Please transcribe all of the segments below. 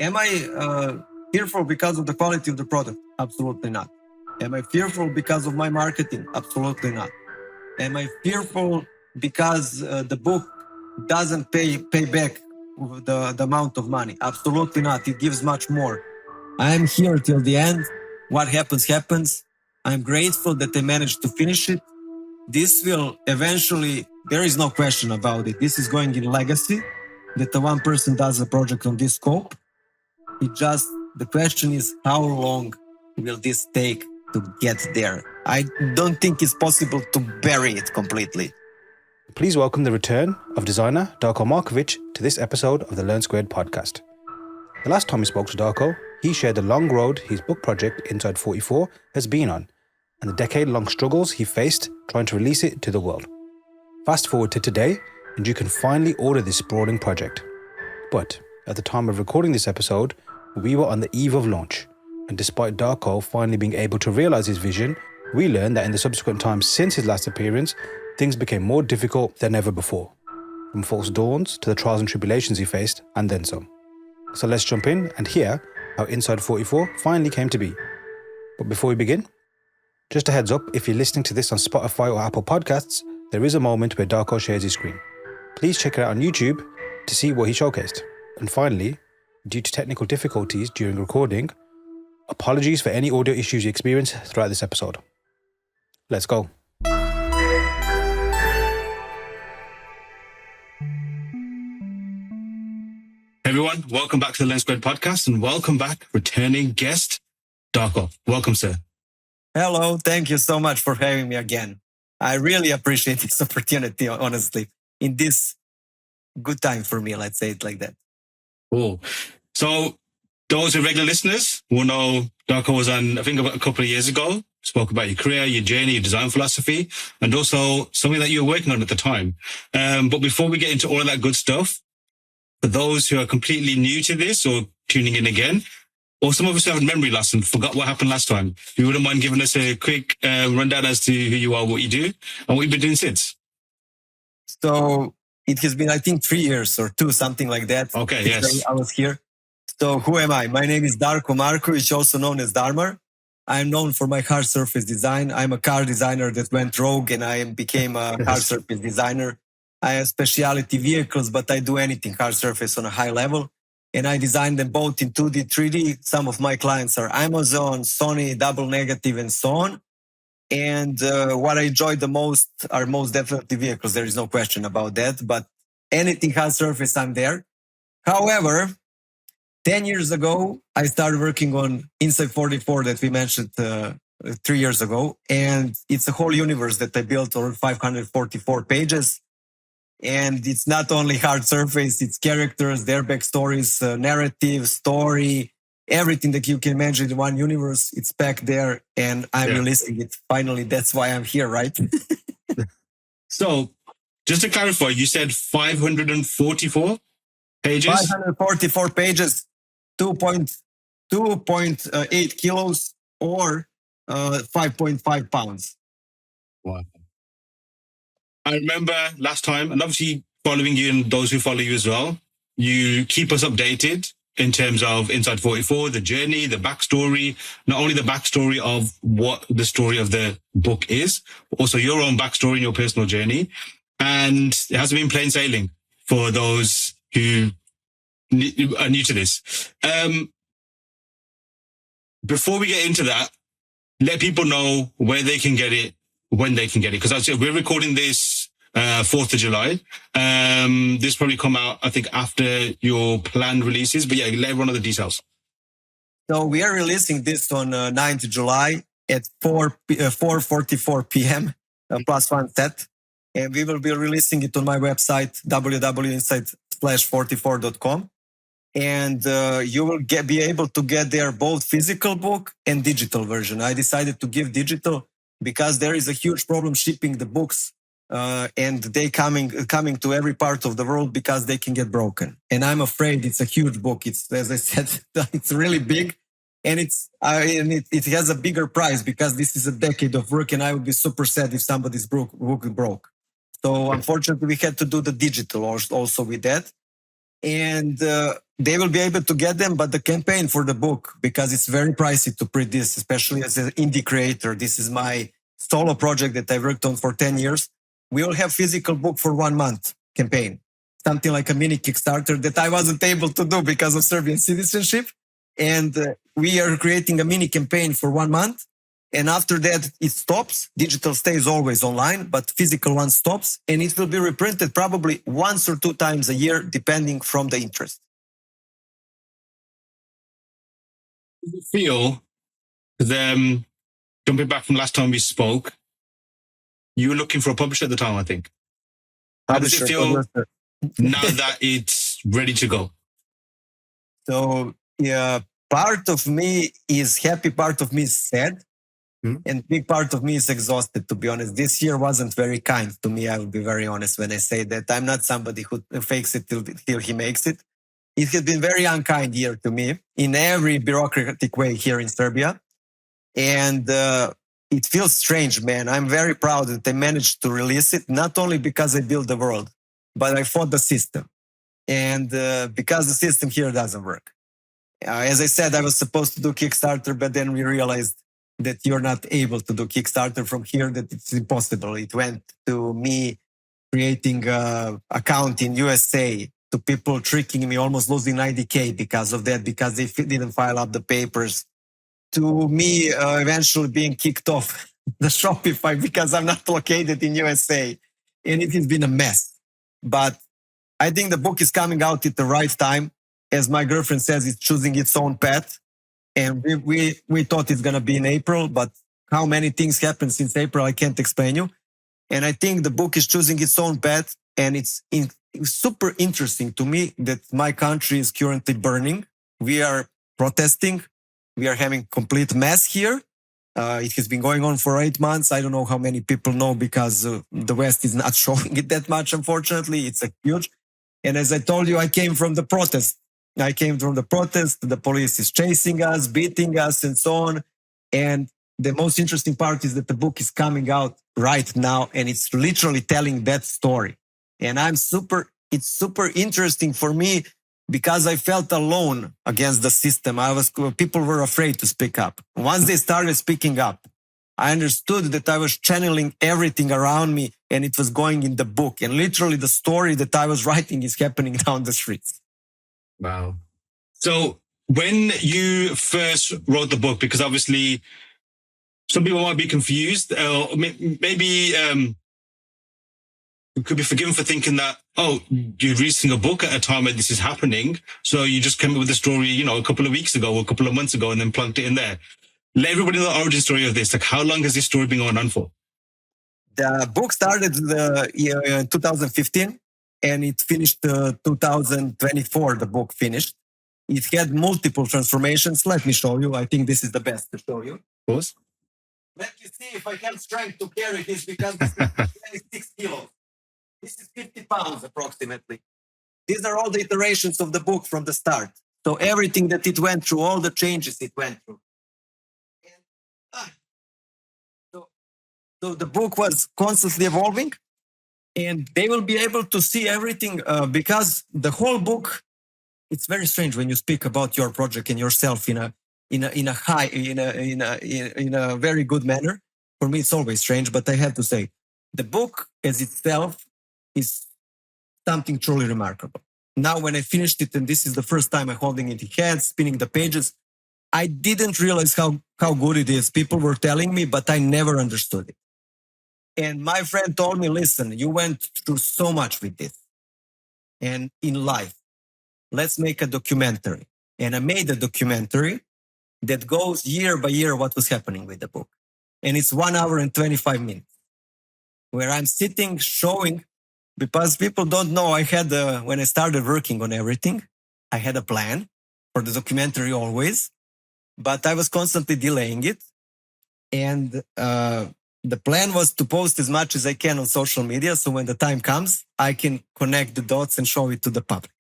Am I fearful because of the quality of the product? Absolutely not. Am I fearful because of my marketing? Absolutely not. Am I fearful because the book doesn't pay back the amount of money? Absolutely not. It gives much more. I am here till the end. What happens, happens. I'm grateful that I managed to finish it. This will eventually, there is no question about it. This is going in legacy, that the one person does a project on this scope. The question is, how long will this take to get there? I don't think it's possible to bury it completely. Please welcome the return of designer DARKO MARKOVIC to this episode of the Learn Squared podcast. The last time we spoke to DARKO, he shared the long road his book project Inside 44 has been on, and the decade-long struggles he faced trying to release it to the world. Fast forward to today, and you can finally order this sprawling project. But at the time of recording this episode, we were on the eve of launch, and despite DARKO finally being able to realize his vision, we learned that in the subsequent times since his last appearance, things became more difficult than ever before, from false dawns to the trials and tribulations he faced, and then some. So let's jump in and hear how Inside 44 finally came to be. But before we begin, just a heads up, if you're listening to this on Spotify or Apple Podcasts, there is a moment where DARKO shares his screen. Please check it out on YouTube to see what he showcased. And finally, due to technical difficulties during recording, apologies for any audio issues you experience throughout this episode. Let's go. Everyone, welcome back to the Learn Squared podcast, and welcome back, returning guest, DARKO. Welcome, sir. Hello, thank you so much for having me again. I really appreciate this opportunity, honestly, in this good time for me, let's say it like that. Cool. So those who are regular listeners will know DARKO was on, I think, about a couple of years ago, spoke about your career, your journey, your design philosophy, and also something that you were working on at the time. But before we get into all of that good stuff, for those who are completely new to this or tuning in again, or some of us have memory loss and forgot what happened last time, if you wouldn't mind giving us a quick rundown as to who you are, what you do, and what you've been doing since. So it has been, I think, 3 years or 2, something like that. Okay, yes. I was here. So who am I? My name is DARKO MARKOVIC, also known as Darmar. I'm known for my hard surface design. I'm a car designer that went rogue and I became a hard surface designer. I have specialty vehicles, but I do anything hard surface on a high level. And I design them both in 2D, 3D. Some of my clients are Amazon, Sony, Double Negative, and so on. And what I enjoy the most are most definitely vehicles. There is no question about that. But anything hard surface, I'm there. However, 10 years ago, I started working on Inside 44 that we mentioned 3 years ago. And it's a whole universe that I built over 544 pages. And it's not only hard surface, it's characters, their backstories, narrative, story, everything that you can imagine in one universe. It's packed there and I'm releasing it. Finally, that's why I'm here, right? So just to clarify, you said 544 pages? 544 pages, 2.8 kilos or 5.5 pounds. Wow. I remember last time, and obviously following you and those who follow you as well, you keep us updated in terms of Inside 44, the journey, the backstory, not only the backstory of what the story of the book is, but also your own backstory and your personal journey. And it hasn't been plain sailing for those who are new to this. Before we get into that, let people know where they can get it, when they can get it. Because we're recording this 4th of July. This probably come out, I think, after your planned releases. But yeah, let everyone know the details. So we are releasing this on 9th July at 4:44 p.m. Plus one set. And we will be releasing it on my website, www.inside-44.com. And you will be able to get there both physical book and digital version. I decided to give digital because there is a huge problem shipping the books and they coming to every part of the world because they can get broken. And I'm afraid it's a huge book. It's, as I said, it's really big and it has a bigger price because this is a decade of work and I would be super sad if somebody's book broke. So unfortunately we had to do the digital also with that. and they will be able to get them. But the campaign for the book, because it's very pricey to print this, especially as an indie creator, this is my solo project that I worked on for 10 years. We will have physical book for 1 month campaign, something like a mini Kickstarter that I wasn't able to do because of Serbian citizenship. And we are creating a mini campaign for 1 month. And after that, it stops. Digital stays always online, but physical one stops. And it will be reprinted probably once or 2 times a year, depending from the interest. Does it feel, jumping back from last time we spoke, you were looking for a publisher at the time, I think. How does it feel now that it's ready to go? So, yeah, part of me is happy, part of me is sad. And big part of me is exhausted, to be honest. This year wasn't very kind to me. I will be very honest when I say that. I'm not somebody who fakes it till he makes it. It has been very unkind year to me in every bureaucratic way here in Serbia. And it feels strange, man. I'm very proud that I managed to release it, not only because I built the world, but I fought the system. And because the system here doesn't work. As I said, I was supposed to do Kickstarter, but then we realized that you're not able to do Kickstarter from here, that it's impossible. It went to me creating an account in USA, to people tricking me, almost losing 90K because of that, because they didn't file up the papers, to me eventually being kicked off the Shopify because I'm not located in USA. And it has been a mess. But I think the book is coming out at the right time. As my girlfriend says, it's choosing its own path. And we thought it's going to be in April, but how many things happened since April, I can't explain you. And I think the book is choosing its own path. And it's super interesting to me that my country is currently burning. We are protesting. We are having complete mess here. It has been going on for 8 months. I don't know how many people know because the West is not showing it that much, unfortunately. It's a huge. And as I told you, I came from the protest. The police is chasing us, beating us, and so on. And the most interesting part is that the book is coming out right now, and it's literally telling that story. And it's super interesting for me because I felt alone against the system. People were afraid to speak up. Once they started speaking up, I understood that I was channeling everything around me, and it was going in the book. And literally the story that I was writing is happening down the streets. Wow. So when you first wrote the book, because obviously some people might be confused, maybe you could be forgiven for thinking that, you're releasing a book at a time when this is happening. So you just came up with the story, a couple of weeks ago or a couple of months ago and then plunked it in there. Let everybody know the origin story of this. Like, how long has this story been going on for? The book started in 2015. And it finished 2024, the book finished. It had multiple transformations. Let me show you. I think this is the best to show you. Of course. Let me see if I have strength to carry this because this is 26 kilos. This is 50 pounds approximately. These are all the iterations of the book from the start. So everything that it went through, all the changes it went through. And, so the book was constantly evolving. And they will be able to see everything because the whole book, it's very strange when you speak about your project and yourself in a very good manner. For me, it's always strange, but I have to say, the book as itself is something truly remarkable. Now, when I finished it, and this is the first time I'm holding it in hand, spinning the pages, I didn't realize how good it is. People were telling me, but I never understood it. And my friend told me, listen, you went through so much with this. And in life, let's make a documentary. And I made a documentary that goes year by year what was happening with the book. And it's 1 hour and 25 minutes where I'm sitting showing, because people don't know, I had, when I started working on everything, I had a plan for the documentary always, but I was constantly delaying it. And the plan was to post as much as I can on social media. So when the time comes, I can connect the dots and show it to the public.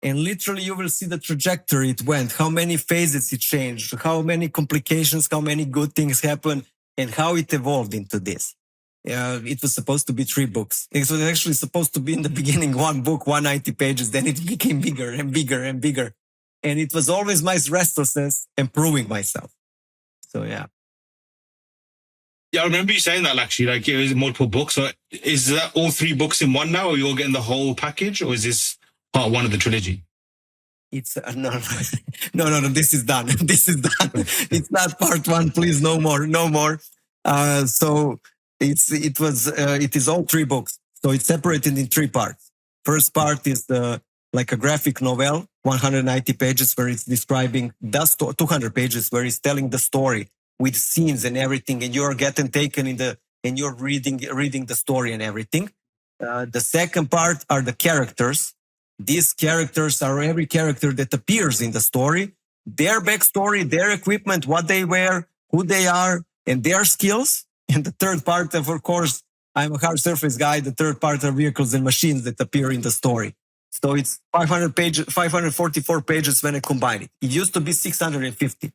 And literally you will see the trajectory it went, how many phases it changed, how many complications, how many good things happened, and how it evolved into this. It was supposed to be 3 books. It was actually supposed to be in the beginning 1 book, 190 pages. Then it became bigger and bigger and bigger. And it was always my restlessness improving myself. So yeah. Yeah, I remember you saying that actually, like it was multiple books. So is that all 3 books in one now? Or are you all getting the whole package, or is this part 1 of the trilogy? It's no, no. This is done. This is done. It's not part 1. Please, no more, no more. So it is all 3 books. So it's separated in 3 parts. First part is like a graphic novel, 190 pages, where it's describing 200 pages, where it's telling the story with scenes and everything, and you're getting taken and you're reading the story and everything. The second part are the characters. These characters are every character that appears in the story, their backstory, their equipment, what they wear, who they are, and their skills. And the third part, of course, I'm a hard surface guy. The third part are vehicles and machines that appear in the story. So it's 544 pages when I combine it. It used to be 650.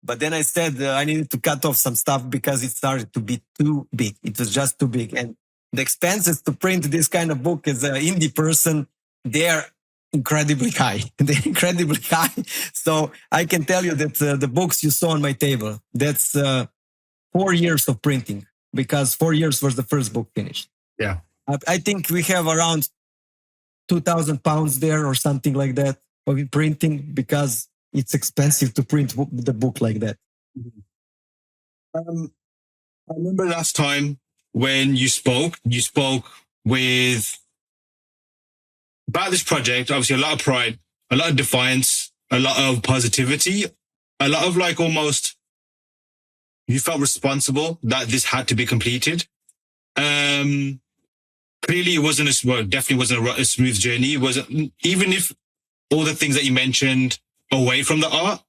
But then I said I needed to cut off some stuff because it started to be too big. It was just too big. And the expenses to print this kind of book as an indie person, they're incredibly high. They're incredibly high. So I can tell you that the books you saw on my table, that's 4 years of printing, because 4 years was the first book finished. Yeah. I think we have around 2,000 pounds there or something like that of printing, because it's expensive to print the book like that. I remember last time when you spoke with about this project, obviously a lot of pride, a lot of defiance, a lot of positivity, a lot of like almost you felt responsible that this had to be completed. Clearly it definitely wasn't a smooth journey. It wasn't, even if all the things that you mentioned away from the art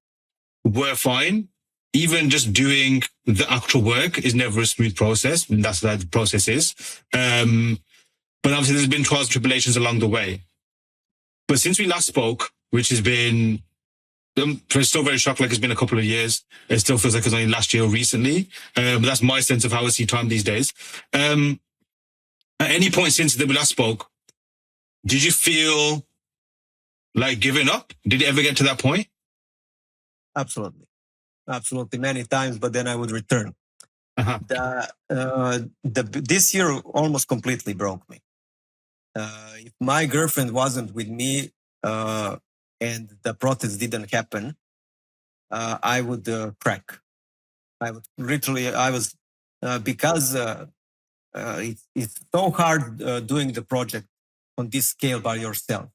were fine, even just doing the actual work is never a smooth process. And that's what the process is. But obviously there's been trials and tribulations along the way. But since we last spoke, which has been, I'm still very shocked, like it's been a couple of years. It still feels like it was only last year or recently. But that's my sense of how I see time these days. At any point since that we last spoke, did you feel like giving up? Did it ever get to that point? Absolutely. Absolutely. Many times, but then I would return. This year almost completely broke me. If my girlfriend wasn't with me and the protest didn't happen, I would crack. Because it's so hard doing the project on this scale by yourself.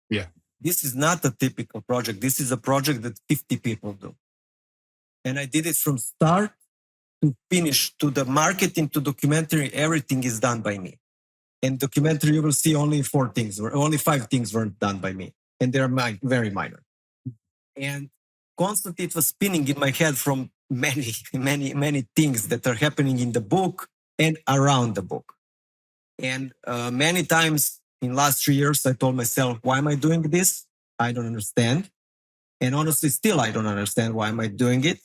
Yeah. This is not a typical project. This is a project that 50 people do. And I did it from start to finish, to the marketing, to documentary. Everything is done by me. And documentary, you will see only 4 things, or only 5 things weren't done by me. And they're very minor. And constantly it was spinning in my head from many, many, many things that are happening in the book and around the book. And many times in last 3 years, I told myself, why am I doing this? I don't understand. And honestly, still, I don't understand why am I doing it.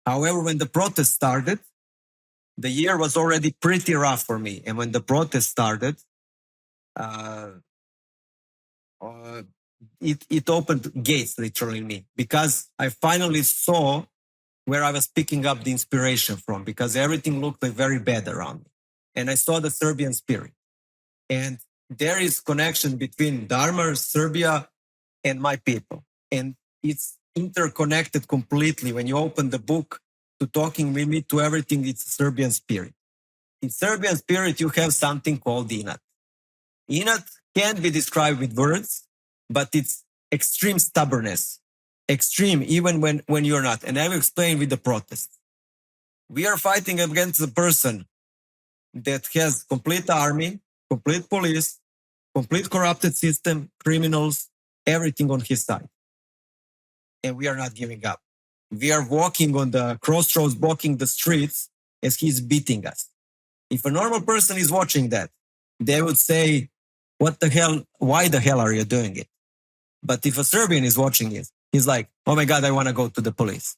However, when the protest started, the year was already pretty rough for me. And when the protest started, it opened gates literally in me, because I finally saw where I was picking up the inspiration from, because everything looked like very bad around me. And I saw the Serbian spirit. And there is connection between Dharma, Serbia, and my people. And it's interconnected completely. When you open the book to talking with me, to everything, it's Serbian spirit. In Serbian spirit, you have something called inat. Inat can't be described with words, but it's extreme stubbornness. Extreme, even when you're not. And I will explain with the protest. We are fighting against a person that has complete army, complete police, complete corrupted system, criminals, everything on his side. And we are not giving up. We are walking on the crossroads, blocking the streets as he's beating us. If a normal person is watching that, they would say, what the hell? Why the hell are you doing it? But if a Serbian is watching it, he's like, oh my God, I want to go to the police.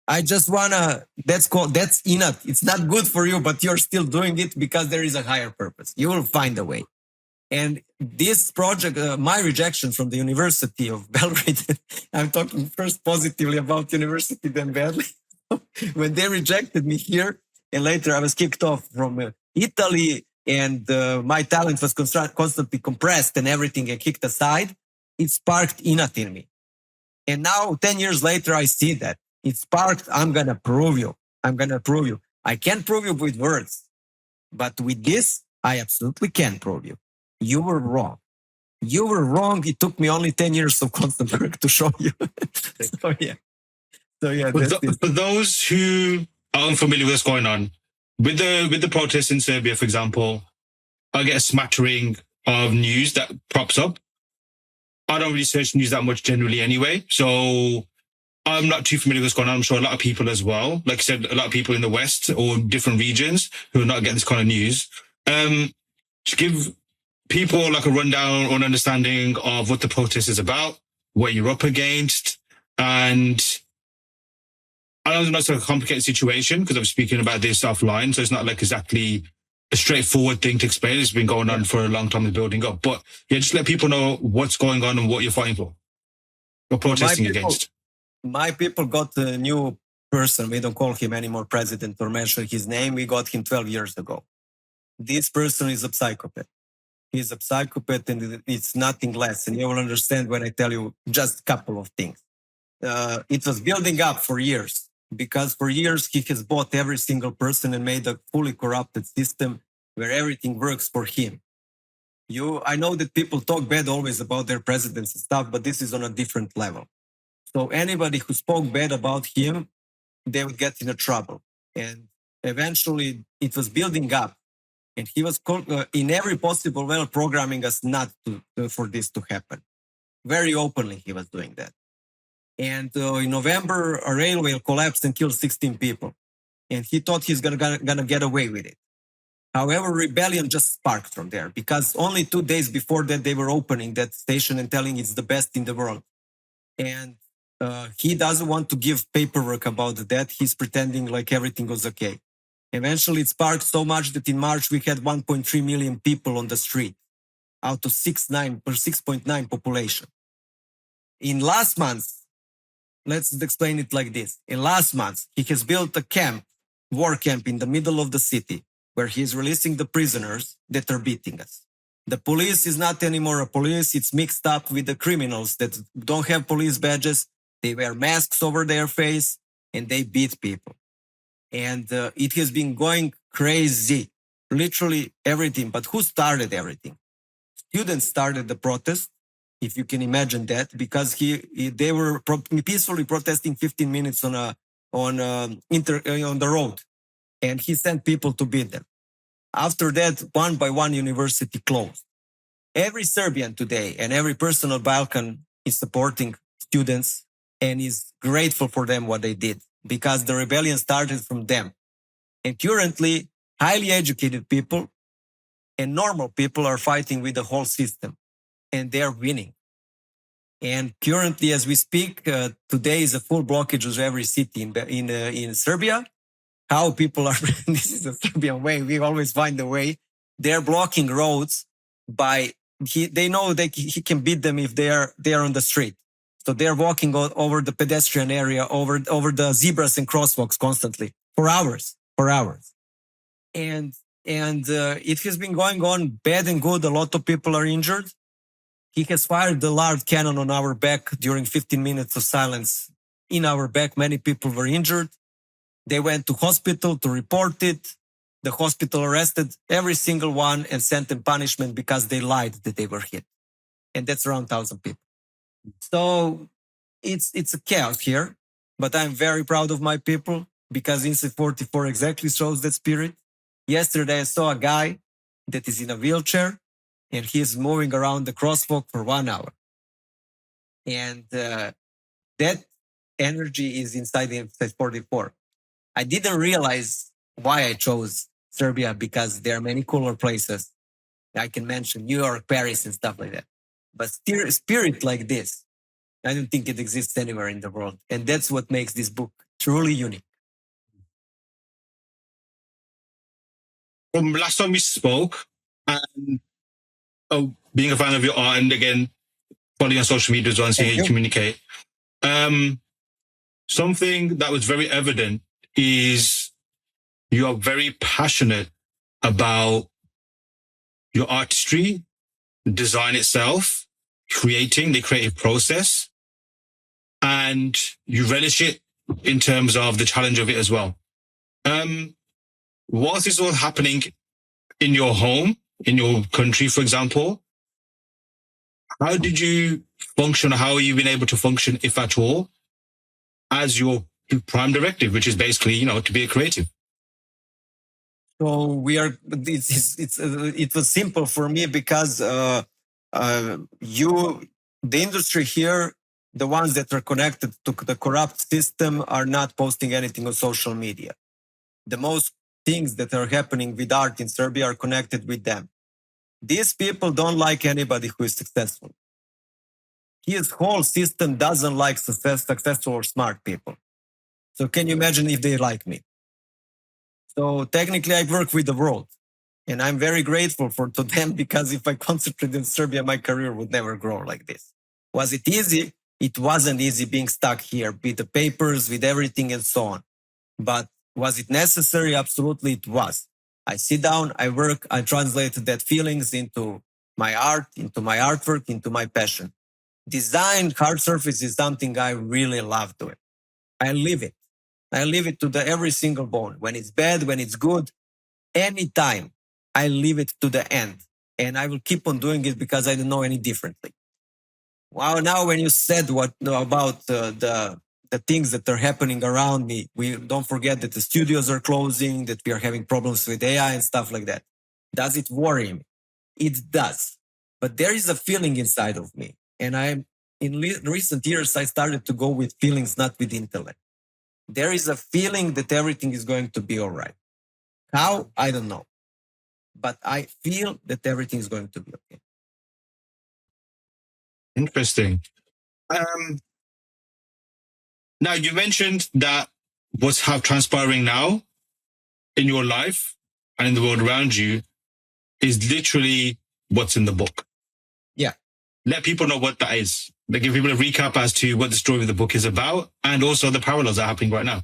I just wanna, that's enough. It's not good for you, but you're still doing it because there is a higher purpose. You will find a way. And this project, my rejection from the University of Belgrade, I'm talking first positively about university, then badly. When they rejected me here, and later I was kicked off from Italy, and my talent was constantly compressed and everything and kicked aside, it sparked inat in me. And now, 10 years later, I see that. It sparked, I'm going to prove you. I'm going to prove you. I can't prove you with words, but with this, I absolutely can prove you. You were wrong. You were wrong. It took me only 10 years of constant work to show you. So, yeah. For those who are unfamiliar with what's going on, with the protests in Serbia, for example, I get a smattering of news that pops up. I don't research news that much generally anyway, so I'm not too familiar with what's going on. I'm sure a lot of people as well, like I said, a lot of people in the West or different regions who are not getting this kind of news. To give people like a rundown or an understanding of what the protest is about, what you're up against, and I know it's not a complicated situation because I'm speaking about this offline, so it's not like exactly a straightforward thing to explain. It's been going on for a long time, building up. But yeah, just let people know what's going on and what you're fighting for or protesting against. My people got a new person. We don't call him anymore president or mention his name. We got him 12 years ago. This person is a psychopath. He's a psychopath and it's nothing less. And you will understand when I tell you just a couple of things. It was building up for years because for years he has bought every single person and made a fully corrupted system where everything works for him. I know that people talk bad always about their presidents and stuff, but this is on a different level. So anybody who spoke bad about him, they would get into trouble. And eventually it was building up. And he was in every possible way programming us not for this to happen. Very openly he was doing that. And in November, a railway collapsed and killed 16 people. And he thought he's gonna get away with it. However, rebellion just sparked from there because only 2 days before that, they were opening that station and telling it's the best in the world. And he doesn't want to give paperwork about that. He's pretending like everything was okay. Eventually, it sparked so much that in March, we had 1.3 million people on the street out of 6.9 population. In last month, let's explain it like this. In last month, he has built a war camp in the middle of the city where he is releasing the prisoners that are beating us. The police is not anymore a police. It's mixed up with the criminals that don't have police badges. They wear masks over their face and they beat people. And it has been going crazy, literally everything. But who started everything? Students started the protest, if you can imagine that, because they were peacefully protesting 15 minutes on the road, and he sent people to beat them. After that, one by one, university closed. Every Serbian today and every person on Balkan is supporting students and is grateful for them what they did, because the rebellion started from them. And currently, highly educated people and normal people are fighting with the whole system, and they're winning. And currently, as we speak, today is a full blockage of every city in Serbia. How people are, this is a Serbian way, we always find a way. They're blocking roads they know he can beat them if they are on the street. So they're walking over the pedestrian area, over the zebras and crosswalks constantly for hours. And it has been going on bad and good. A lot of people are injured. He has fired the large cannon on our back during 15 minutes of silence. In our back, many people were injured. They went to hospital to report it. The hospital arrested every single one and sent them punishment because they lied that they were hit. And that's around 1,000 people. So it's a chaos here, but I'm very proud of my people because Insight 44 exactly shows that spirit. Yesterday, I saw a guy that is in a wheelchair and he's moving around the crosswalk for 1 hour. And that energy is inside the Insight 44. I didn't realize why I chose Serbia because there are many cooler places. I can mention New York, Paris, and stuff like that. But spirit like this, I don't think it exists anywhere in the world. And that's what makes this book Truly unique. From last time we spoke, and being a fan of your art, and again, following on social media as well and seeing how you communicate, something that was very evident is you are very passionate about your artistry, design itself, creating the creative process, and you relish it in terms of the challenge of it as well. Whilst this all happening in your home, in your country, for example, how did you function? How have you been able to function, if at all, as your prime directive, which is basically, to be a creative? So it was simple for me because the industry here, the ones that are connected to the corrupt system are not posting anything on social media. The most things that are happening with art in Serbia are connected with them. These people don't like anybody who is successful. His whole system doesn't like successful or smart people. So can you imagine if they like me? So technically I work with the world, and I'm very grateful to them, because if I concentrated in Serbia, my career would never grow like this. Was it easy? It wasn't easy being stuck here with the papers, with everything and so on. But was it necessary? Absolutely it was. I sit down, I work, I translate that feelings into my art, into my artwork, into my passion. Design, hard surface is something I really love doing. I live it. I live it to every single bone. When it's bad, when it's good, anytime, I live it to the end. And I will keep on doing it because I don't know any differently. Wow, now when you said about the things that are happening around me, we don't forget that the studios are closing, that we are having problems with AI and stuff like that. Does it worry me? It does. But there is a feeling inside of me. And in recent years, I started to go with feelings, not with intellect. There is a feeling that everything is going to be all right. How? I don't know. But I feel that everything is going to be okay. Interesting. Now, you mentioned that what's transpiring now in your life and in the world around you is literally what's in the book. Yeah. Let people know what that is. Give people a recap as to what the story of the book is about, and also the parallels that are happening right now.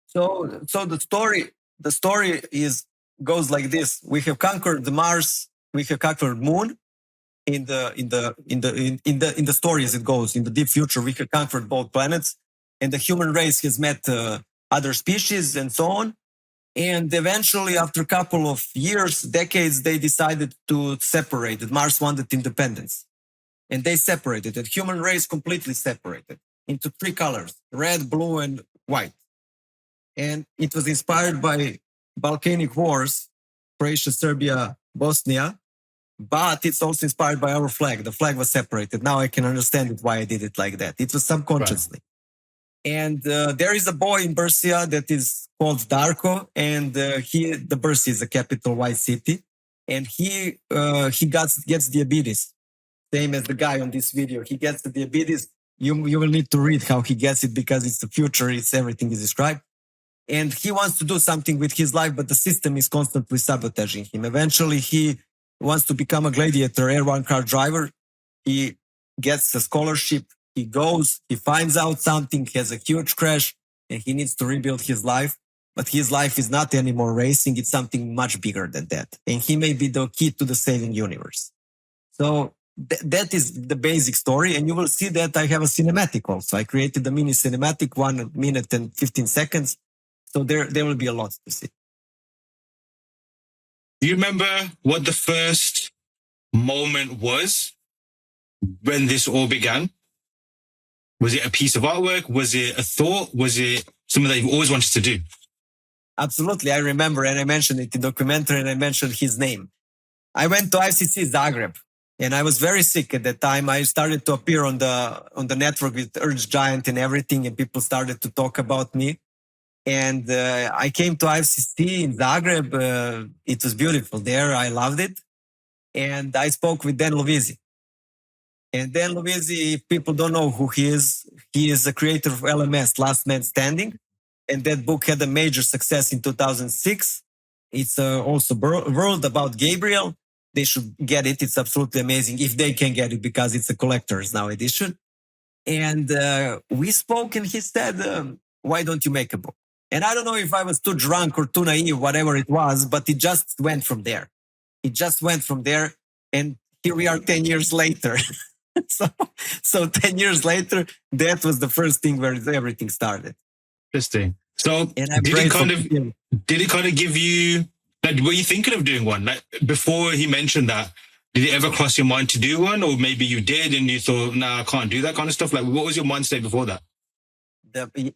So the story goes like this: we have conquered the Mars, we have conquered Moon. In the story as it goes, in the deep future, we have conquered both planets, and the human race has met other species and so on. And eventually, after a couple of years, decades, they decided to separate. Mars wanted independence. And they separated. The human race completely separated into three colors: red, blue, and white. And it was inspired by Balkanic wars, Croatia, Serbia, Bosnia. But it's also inspired by our flag. The flag was separated. Now I can understand why I did it like that. It was subconsciously. Right. And there is a boy in Bursia that is called Darko. And the Bursia is a capital white city. And he gets diabetes. Same as the guy on this video. He gets the diabetes. You will need to read how he gets it, because it's the future. Everything is described. And he wants to do something with his life, but the system is constantly sabotaging him. Eventually, he wants to become a gladiator, airborne car driver. He gets a scholarship. He goes, he finds out something, has a huge crash, and he needs to rebuild his life. But his life is not anymore racing. It's something much bigger than that. And he may be the key to the saving universe. So that is the basic story. And you will see that I have a cinematic also. I created a mini cinematic, 1 minute and 15 seconds. So there will be a lot to see. Do you remember what the first moment was when this all began? Was it a piece of artwork? Was it a thought? Was it something that you've always wanted to do? Absolutely. I remember, and I mentioned it in the documentary, and I mentioned his name. I went to ICC Zagreb, and I was very sick at that time. I started to appear on the network with Urge Giant and everything, and people started to talk about me. And I came to ICC in Zagreb. It was beautiful there. I loved it. And I spoke with Dan Lovisi. And Dan Lovisi, if people don't know who he is, He is the creator of LMS, Last Man Standing. And that book had a major success in 2006. It's also world about Gabriel. They should get it. It's absolutely amazing if they can get it because it's a collector's now edition. And we spoke and he said, why don't you make a book? And I don't know if I was too drunk or too naive, whatever it was, but it just went from there. It just went from there. And here we are 10 years later. so 10 years later, that was the first thing where everything started. Interesting. So did it kind of give you, like, were you thinking of doing one? Like before he mentioned that, did it ever cross your mind to do one? Or maybe you did and you thought, nah, I can't do that kind of stuff. Like what was your mind state before that?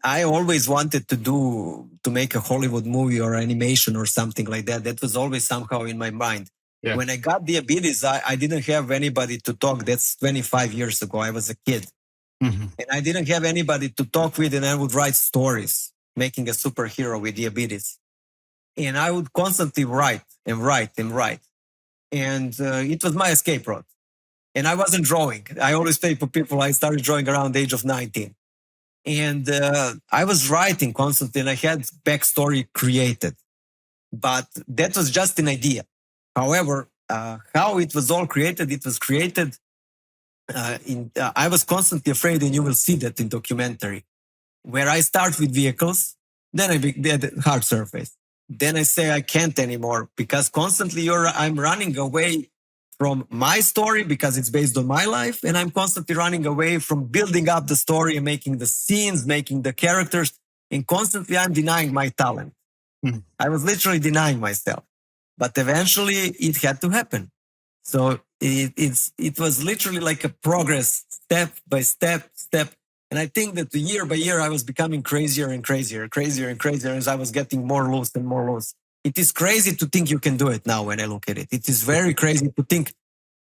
I always wanted to make a Hollywood movie or animation or something like that. That was always somehow in my mind. Yeah. When I got diabetes, I didn't have anybody to talk. That's 25 years ago. I was a kid. Mm-hmm. And I didn't have anybody to talk with, and I would write stories, making a superhero with diabetes. And I would constantly write and write and write. And it was my escape route. And I wasn't drawing. I always say to people, I started drawing around the age of 19. And I was writing constantly, and I had backstory created. But that was just an idea. However, how it was all created, it was created I was constantly afraid, and you will see that in documentary, where I start with vehicles, then I did hard surface. Then I say I can't anymore because constantly I'm running away from my story because it's based on my life, and I'm constantly running away from building up the story and making the scenes, making the characters, and constantly I'm denying my talent. I was literally denying myself, but eventually it had to happen. So it was literally like a progress, step by step. And I think that year by year, I was becoming crazier and crazier as I was getting more loose and more loose. It is crazy to think you can do it now when I look at it. It is very crazy to think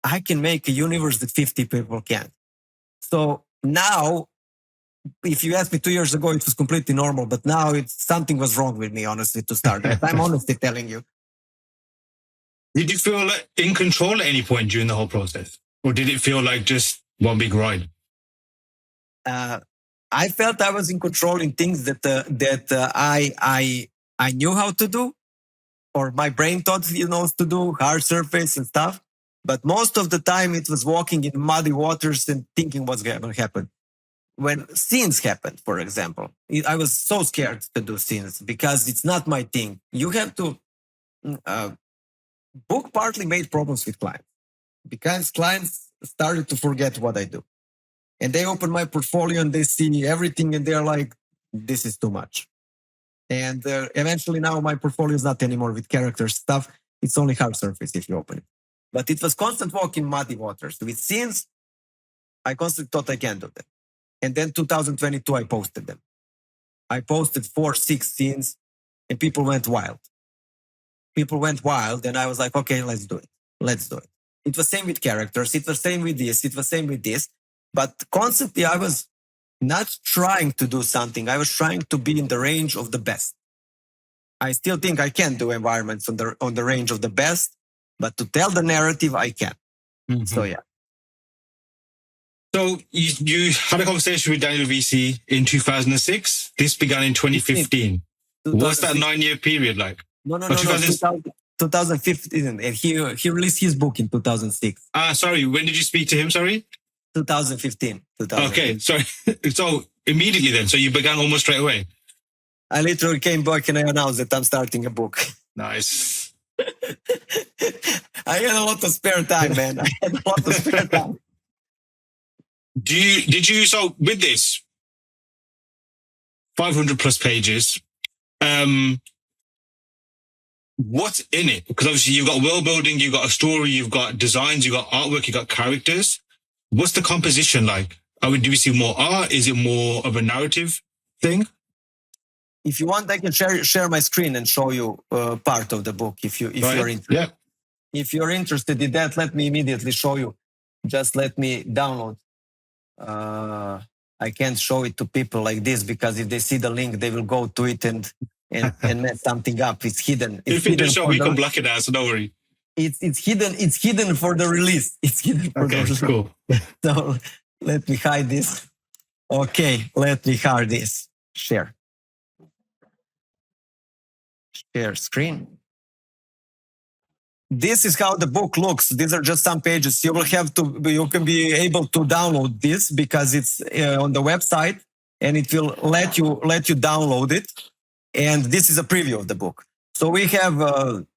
I can make a universe that 50 people can't. So now, if you asked me 2 years ago, it was completely normal. But now something was wrong with me, honestly, to start that. I'm honestly telling you. Did you feel like in control at any point during the whole process? Or did it feel like just one big ride? I felt I was in control in things that I knew how to do, or my brain thought it knows to do, hard surface and stuff. But most of the time it was walking in muddy waters and thinking what's going to happen. When scenes happened, for example, I was so scared to do scenes because it's not my thing. You have to... book partly made problems with clients because clients started to forget what I do. And they open my portfolio and they see everything and they're like, this is too much. And eventually now my portfolio is not anymore with character stuff. It's only hard surface if you open it. But it was constant walk in muddy waters. With scenes, I constantly thought I can do that. And then 2022, I posted them. I posted 4-6 scenes and people went wild. And I was like, okay, let's do it. It was same with characters. It was same with this. But constantly I was not trying to do something. I was trying to be in the range of the best. I still think I can do environments on the range of the best, but to tell the narrative, I can. Mm-hmm. So, yeah. So you had a conversation with Daniel VC in 2006. This began in 2015. What's that 9-year period like? No. 2015. And he released his book in 2006. Sorry. When did you speak to him? Sorry? 2015. Okay, sorry. So immediately then, so you began almost straight away? I literally came back and I announced that I'm starting a book. Nice. I had a lot of spare time, man. So with this 500 plus pages, what's in it? Because obviously you've got world building, you've got a story, you've got designs, you've got artwork, you've got characters. What's the composition like? Do we see more art? Is it more of a narrative thing? If you want, I can share my screen and show you part of the book. If you're interested. Yeah. If you're interested in that, let me immediately show you. Just let me download. I can't show it to people like this because if they see the link, they will go to it and mess something up. It's hidden. If it does show, we can block it out, so don't worry. It's hidden. It's hidden for the release. It's hidden for the release. Cool. So let me hide this. Okay, let me hard this. Share screen. This is how the book looks. These are just some pages. You can be able to download this because it's on the website, and it will let you download it. And this is a preview of the book. So we have,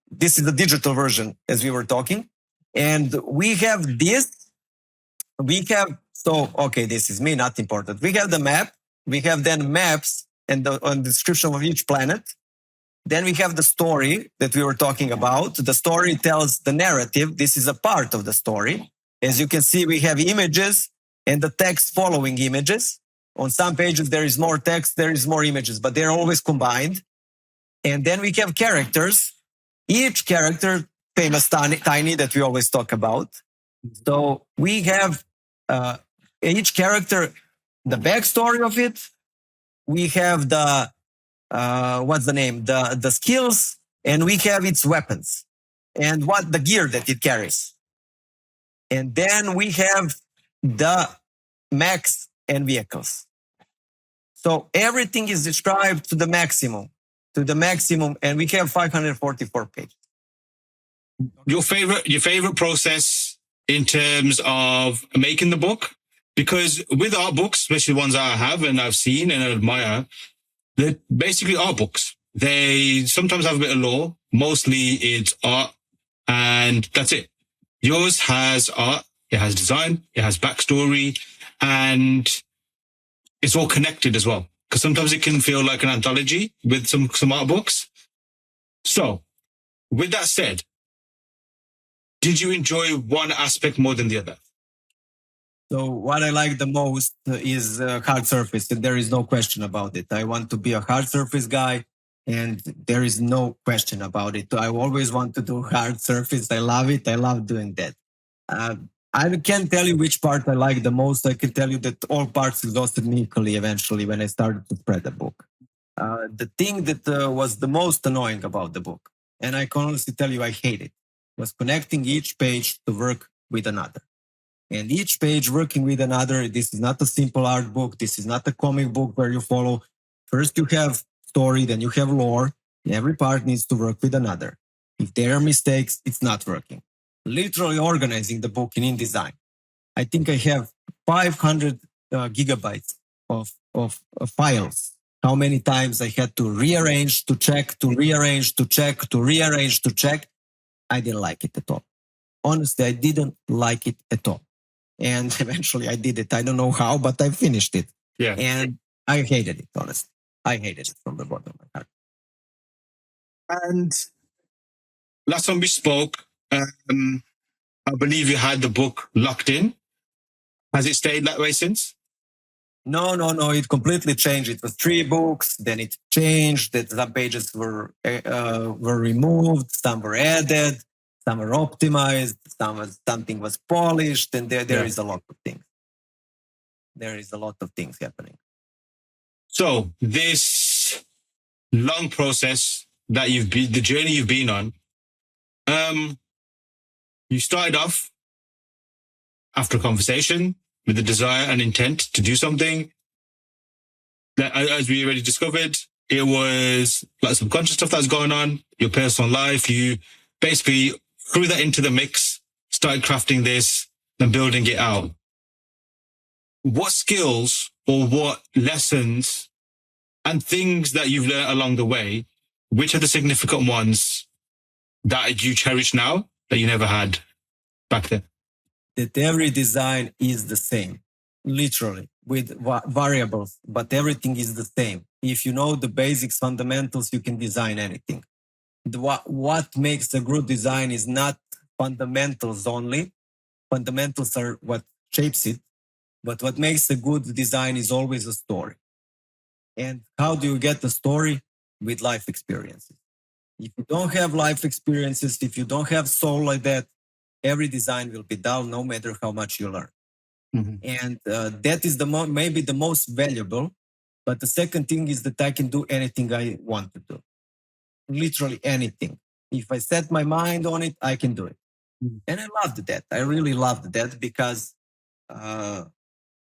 this is the digital version as we were talking. And we have this, okay, this is me, not important. We have the map, we have then maps and the description of each planet. Then we have the story that we were talking about. The story tells the narrative. This is a part of the story. As you can see, we have images and the text following images. On some pages, there is more text, there is more images, but they're always combined. And then we have characters. Each character, famous Tiny that we always talk about. So we have each character, the backstory of it. We have the what's the name? The skills, and we have its weapons and what the gear that it carries. And then we have the mechs and vehicles. So everything is described to the maximum, and we have 544 pages. Your favorite process in terms of making the book? Because with art books, especially ones that I have and I've seen and admire, they're basically art books. They sometimes have a bit of lore. Mostly it's art and that's it. Yours has art, it has design, it has backstory, and it's all connected as well. Because sometimes it can feel like an anthology with some art books. So, with that said, did you enjoy one aspect more than the other? So what I like the most is hard surface, and there is no question about it. I want to be a hard surface guy, and there is no question about it. I always want to do hard surface. I love it. I love doing that. I can't tell you which part I like the most. I can tell you that all parts exhausted me equally eventually when I started to spread the book. The thing that was the most annoying about the book, and I can honestly tell you I hate it, was connecting each page to work with another. And each page working with another. This is not a simple art book. This is not a comic book where you follow. First you have story, then you have lore. Every part needs to work with another. If there are mistakes, it's not working. Literally organizing the book in InDesign. I think I have 500 gigabytes of files. How many times I had to rearrange, to check, to rearrange, to check, to rearrange, to check. I didn't like it at all. Honestly, I didn't like it at all. And eventually I did it. I don't know how, but I finished it. Yeah. And I hated it, honestly. I hated it from the bottom of my heart. And last time we spoke, I believe you had the book locked in. Has it stayed that way since? No. It completely changed. It was 3 books. Then it changed. That some pages were removed. Some were added. Some were optimized. Something was polished. And there is a lot of things. There is a lot of things happening. So this long process that the journey you've been on, you started off after a conversation with the desire and intent to do something. That, as we already discovered, it was like subconscious stuff that was going on, your personal life. You basically threw that into the mix, started crafting this and building it out. What skills or what lessons and things that you've learned along the way, which are the significant ones that you cherish now that you never had back then? That every design is the same, literally, with variables, but everything is the same. If you know the basics, fundamentals, you can design anything. What makes a good design is not fundamentals only. Fundamentals are what shapes it, but what makes a good design is always a story. And how do you get the story? With life experiences. If you don't have life experiences, if you don't have soul like that, every design will be dull no matter how much you learn. Mm-hmm. And that is maybe the most valuable. But the second thing is that I can do anything I want to do. Literally anything. If I set my mind on it, I can do it. Mm-hmm. And I loved that. I really loved that because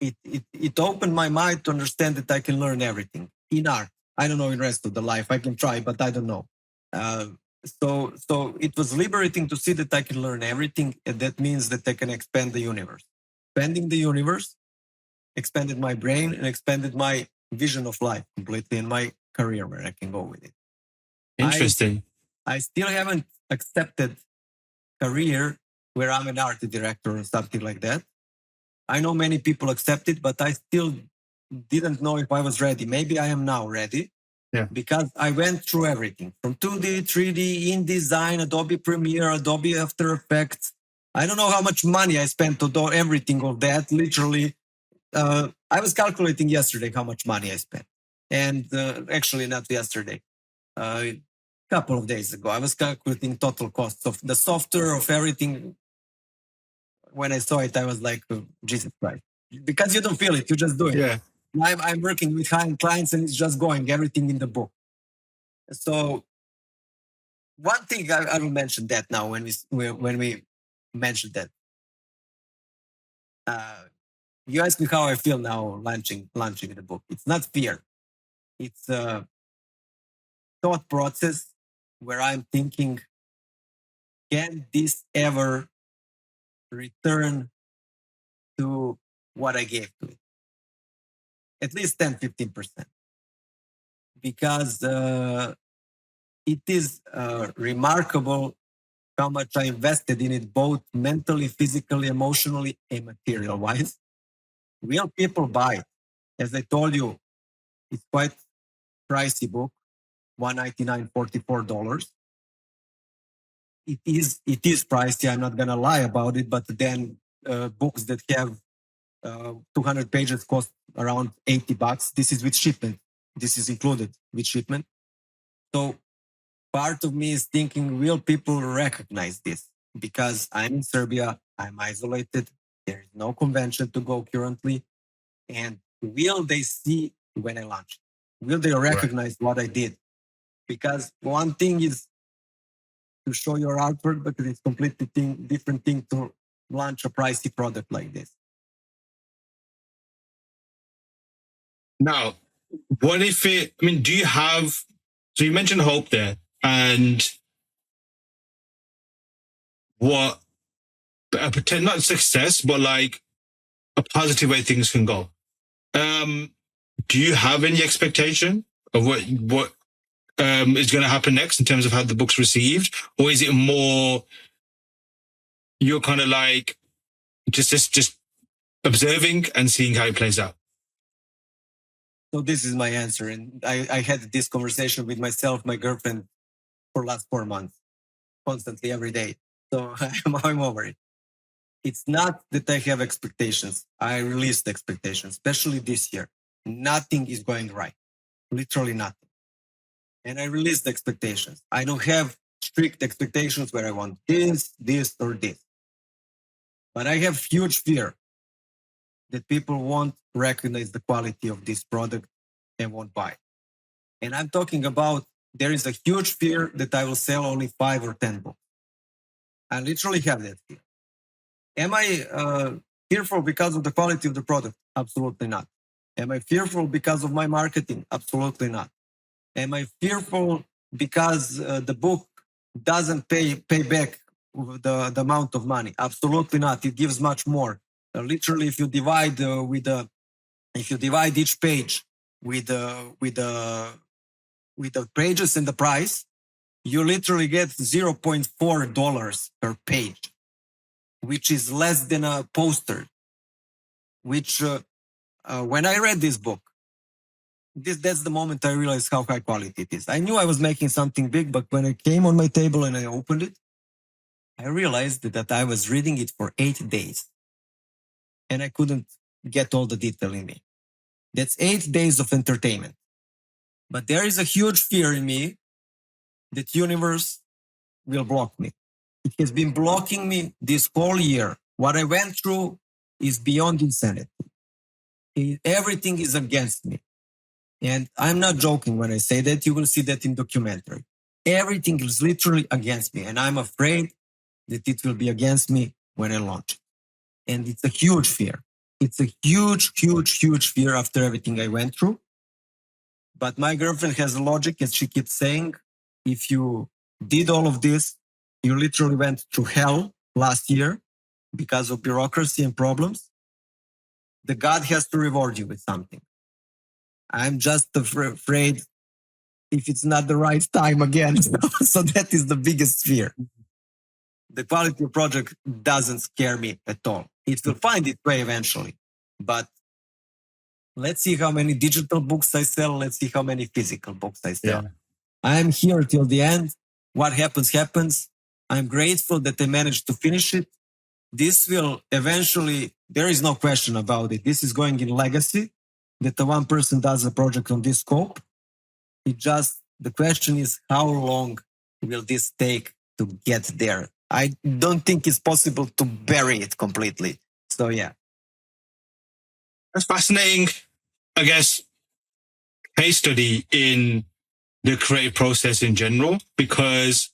it opened my mind to understand that I can learn everything in art. I don't know in the rest of the life. I can try, but I don't know. So it was liberating to see that I can learn everything, and that means that I can expand the universe. Expanding the universe expanded my brain and expanded my vision of life completely and my career where I can go with it. Interesting. I still haven't accepted career where I'm an art director or something like that. I know many people accept it, but I still didn't know if I was ready. Maybe I am now ready. Yeah. Because I went through everything from 2D, 3D, InDesign, Adobe Premiere, Adobe After Effects. I don't know how much money I spent to do everything of that. Literally, I was calculating yesterday how much money I spent. And actually not yesterday, a couple of days ago, I was calculating total costs of the software, of everything. When I saw it, I was like, oh, Jesus Christ. Because you don't feel it, you just do it. Yeah. I'm working with high-end clients and it's just going, everything in the book. So one thing I will mention that now when we mentioned that. You asked me how I feel now launching the book. It's not fear. It's a thought process where I'm thinking, can this ever return to what I gave to it? At least 10, 15%. Because it is remarkable how much I invested in it, both mentally, physically, emotionally, and material-wise. Real people buy it. As I told you, it's quite pricey book, $199, $44. It is pricey. I'm not gonna lie about it. But then books that have 200 pages cost around $80. This is with shipment. This is included with shipment. So part of me is thinking, will people recognize this? Because I'm in Serbia, I'm isolated. There is no convention to go currently. And will they see when I launch? Will they recognize what I did? Because one thing is to show your artwork, but it's completely different thing to launch a pricey product like this. Now, what if it, I mean, do you have, so you mentioned hope there, and what, pretend not success, but like a positive way things can go. Do you have any expectation of what is going to happen next in terms of how the book's received? Or is it more, you're kind of like, just observing and seeing how it plays out? So this is my answer. And I had this conversation with myself, my girlfriend, for the last 4 months, constantly every day. So I'm over it. It's not that I have expectations. I released expectations, especially this year. Nothing is going right. Literally nothing. And I released expectations. I don't have strict expectations where I want this, or this. But I have huge fear that people won't recognize the quality of this product and won't buy it. And I'm talking about, there is a huge fear that I will sell only 5 or 10 books. I literally have that fear. Am I fearful because of the quality of the product? Absolutely not. Am I fearful because of my marketing? Absolutely not. Am I fearful because the book doesn't pay back the amount of money? Absolutely not. It gives much more. Literally, if you divide each page with the pages and the price, you literally get $0.4 per page, which is less than a poster. Which when I read this book, that's the moment I realized how high quality it is. I knew I was making something big, but when it came on my table and I opened it, I realized that I was reading it for 8 days. And I couldn't get all the detail in me. That's 8 days of entertainment. But there is a huge fear in me that universe will block me. It has been blocking me this whole year. What I went through is beyond insanity. Everything is against me. And I'm not joking when I say that. You will see that in documentary. Everything is literally against me. And I'm afraid that it will be against me when I launch it. And it's a huge fear. It's a huge, huge, huge fear after everything I went through. But my girlfriend has a logic, as she keeps saying, if you did all of this, you literally went through hell last year because of bureaucracy and problems. The God has to reward you with something. I'm just afraid if it's not the right time again. So that is the biggest fear. The quality of project doesn't scare me at all. It will find its way eventually. But let's see how many digital books I sell. Let's see how many physical books I sell. Yeah. I'm here till the end. What happens, happens. I'm grateful that I managed to finish it. This will eventually, there is no question about it. This is going in legacy, that the one person does a project on this scope. The question is, how long will this take to get there? I don't think it's possible to bury it completely. So yeah. That's fascinating, I guess, case study in the creative process in general, because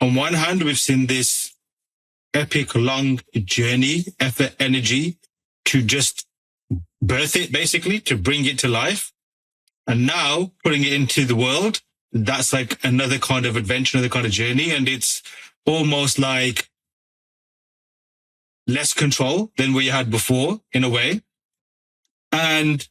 on one hand, we've seen this epic, long journey, effort, energy to just birth it, basically, to bring it to life. And now putting it into the world, that's like another kind of adventure, another kind of journey. And it's almost like less control than what you had before, in a way. And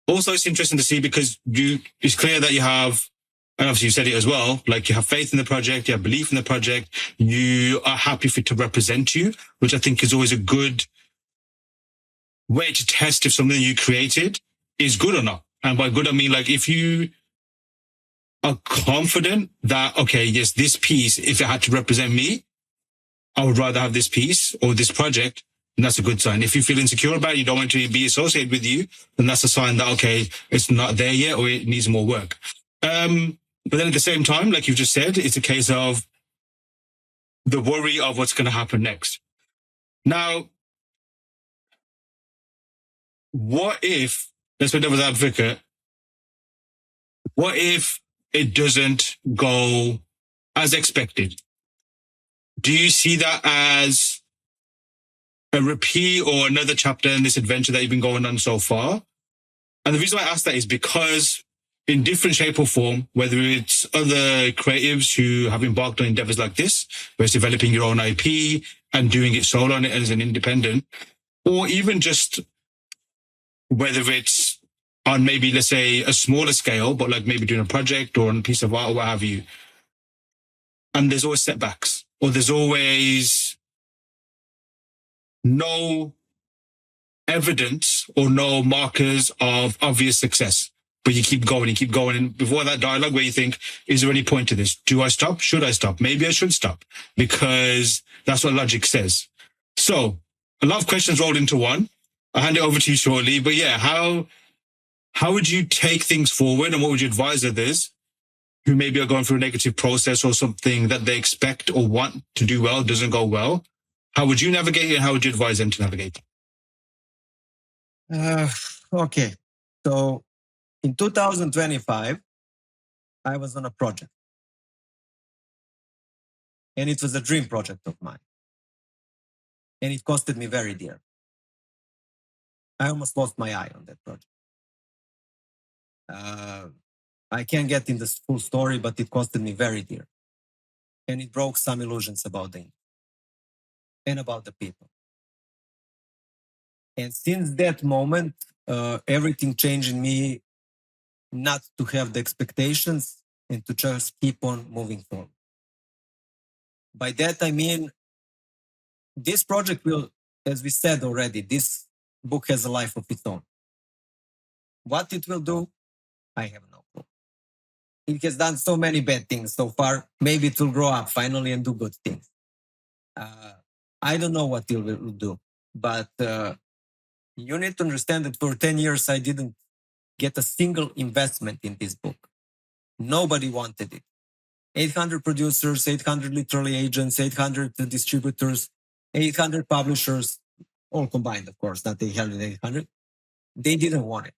also it's interesting to see because it's clear that you have, and obviously you said it as well, like you have faith in the project, you have belief in the project, you are happy for it to represent you, which I think is always a good way to test if something you created is good or not. And by good, I mean, like, if you are confident that, okay, yes, this piece, if it had to represent me, I would rather have this piece or this project, and that's a good sign. If you feel insecure about it, you don't want it to be associated with you, then that's a sign that, okay, it's not there yet or it needs more work. But then at the same time, like you've just said, it's a case of the worry of what's going to happen next. Now, what if, let's play devil's advocate, what if it doesn't go as expected? Do you see that as a repeat or another chapter in this adventure that you've been going on so far? And the reason why I ask that is because in different shape or form, whether it's other creatives who have embarked on endeavors like this, where it's developing your own IP and doing it solo on it as an independent, or even just whether it's on maybe, let's say, a smaller scale, but like maybe doing a project or on a piece of art or what have you. And there's always setbacks, or there's always no evidence or no markers of obvious success. But you keep going. And before that dialogue where you think, is there any point to this? Do I stop? Should I stop? Maybe I should stop, because that's what logic says. So a lot of questions rolled into one. I'll hand it over to you shortly. But yeah, how would you take things forward, and what would you advise others who maybe are going through a negative process or something that they expect or want to do well doesn't go well? How would you navigate it, and how would you advise them to navigate it? Okay. So in 2025, I was on a project. And it was a dream project of mine. And it costed me very dear. I almost lost my eye on that project. I can't get in the full story, but it costed me very dear. And it broke some illusions about the and about the people. And since that moment, everything changed in me, not to have the expectations and to just keep on moving forward. By that, I mean, this project will, as we said already, this book has a life of its own. What it will do, I have no clue. It has done so many bad things so far. Maybe it will grow up finally and do good things. I don't know what it will do, but you need to understand that for 10 years, I didn't get a single investment in this book. Nobody wanted it. 800 producers, 800 literary agents, 800 distributors, 800 publishers, all combined, of course, not 800. They didn't want it.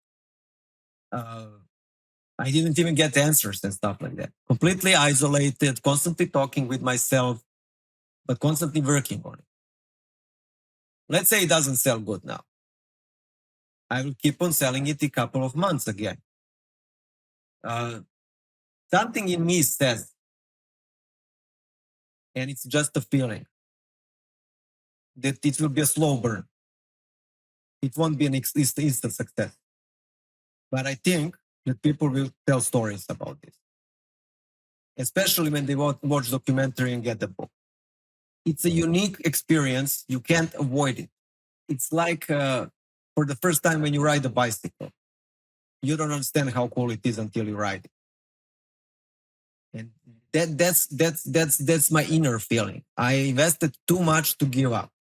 I didn't even get answers and stuff like that. Completely isolated, constantly talking with myself, but constantly working on it. Let's say it doesn't sell good now. I will keep on selling it a couple of months again. Something in me says, and it's just a feeling, that it will be a slow burn. It won't be an instant success. But I think that people will tell stories about this, especially when they watch documentary and get the book. It's a unique experience. You can't avoid it. It's like for the first time when you ride a bicycle. You don't understand how cool it is until you ride it. And that's my inner feeling. I invested too much to give up.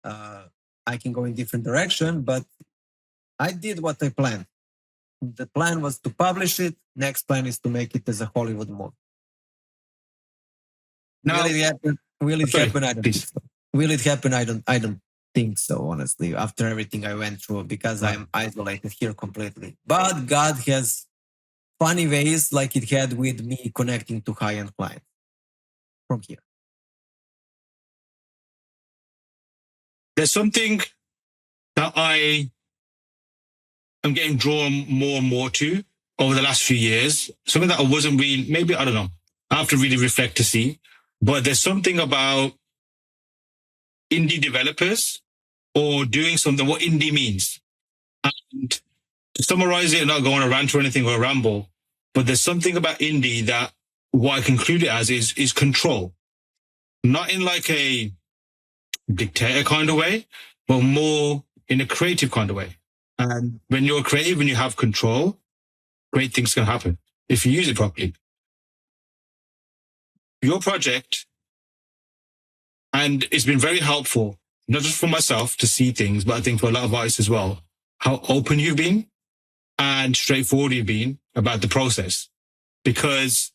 I can go in different direction, but I did what I planned. The plan was to publish it. Next plan is to make it as a Hollywood movie. Now, Will it happen? Will it happen? I don't think so. Will it happen? I don't think so, honestly, after everything I went through, because I'm isolated here completely. But God has funny ways, like it had with me connecting to high-end clients from here. There's something that I am getting drawn more and more to over the last few years. Something that I wasn't really, maybe, I don't know. I have to really reflect to see. But there's something about indie developers or doing something, what indie means. And to summarize it, not go on a rant or anything or a ramble, but there's something about indie that what I conclude it as is control. Not in like a dictator kind of way, but more in a creative kind of way. And when you're creative and you have control, great things can happen if you use it properly. Your project, and it's been very helpful, not just for myself to see things, but I think for a lot of artists as well, how open you've been and straightforward you've been about the process. Because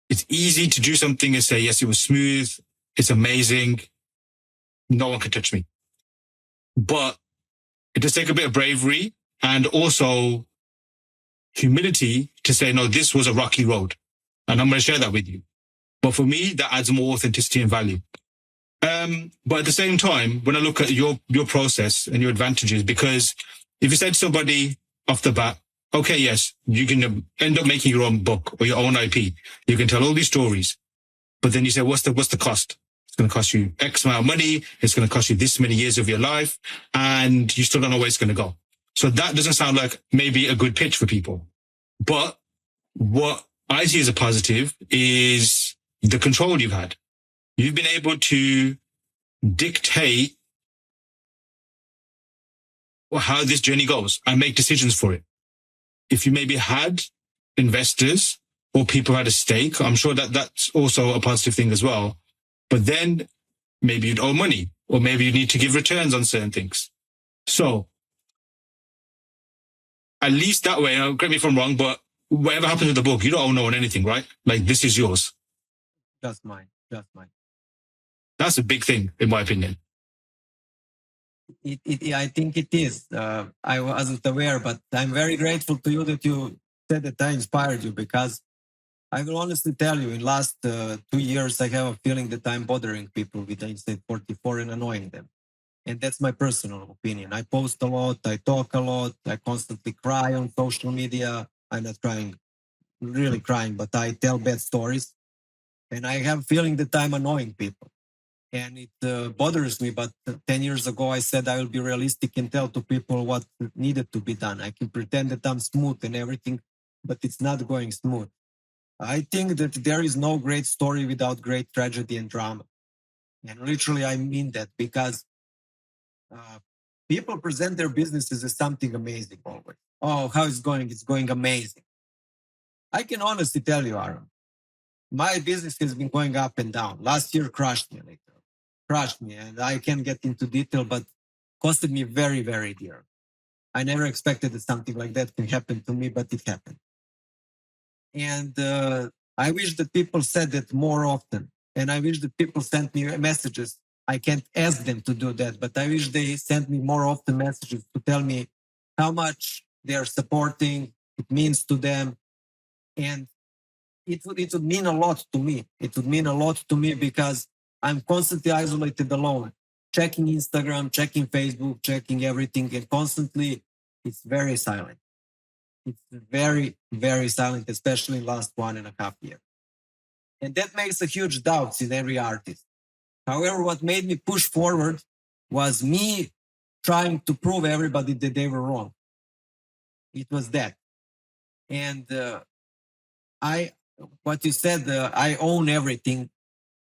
it's easy to do something and say, yes, it was smooth, it's amazing, no one can touch me. But it does take a bit of bravery and also humility to say, no, this was a rocky road. And I'm going to share that with you. But for me, that adds more authenticity and value. But at the same time, when I look at your process and your advantages, because if you said to somebody off the bat, okay, yes, you can end up making your own book or your own IP. You can tell all these stories. But then you say, what's the cost? It's going to cost you X amount of money. It's going to cost you this many years of your life. And you still don't know where it's going to go. So that doesn't sound like maybe a good pitch for people. But what I see as a positive is the control you've had. You've been able to dictate how this journey goes and make decisions for it. If you maybe had investors or people had a stake, I'm sure that that's also a positive thing as well. But then maybe you'd owe money or maybe you need to give returns on certain things. So at least that way, correct me if I'm wrong, but whatever happens with the book, you don't owe no one anything, right? Like this is yours. Just mine. That's a big thing, in my opinion. I think it is. I wasn't aware, but I'm very grateful to you that you said that I inspired you, because I will honestly tell you, in last 2 years, I have a feeling that I'm bothering people with the Instant 44 and annoying them. And that's my personal opinion. I post a lot, I talk a lot, I constantly cry on social media. I'm not crying, really crying, but I tell bad stories. And I have a feeling that I'm annoying people. And it bothers me, but 10 years ago, I said I will be realistic and tell to people what needed to be done. I can pretend that I'm smooth and everything, but it's not going smooth. I think that there is no great story without great tragedy and drama. And literally, I mean that, because people present their businesses as something amazing always. Oh, how it's going? It's going amazing. I can honestly tell you, Aaron, my business has been going up and down. Last year crushed me, and I can't get into detail, but costed me very, very dear. I never expected that something like that can happen to me, but it happened. And I wish that people said that more often. And I wish that people sent me messages. I can't ask them to do that, but I wish they sent me more often messages to tell me how much they are supporting, it means to them. And it would mean a lot to me. It would mean a lot to me, because I'm constantly isolated alone, checking Instagram, checking Facebook, checking everything, and constantly it's very silent. It's very, very silent, especially in last 1.5 years. And that makes a huge doubts in every artist. However, what made me push forward was me trying to prove everybody that they were wrong. It was that. And what you said, I own everything.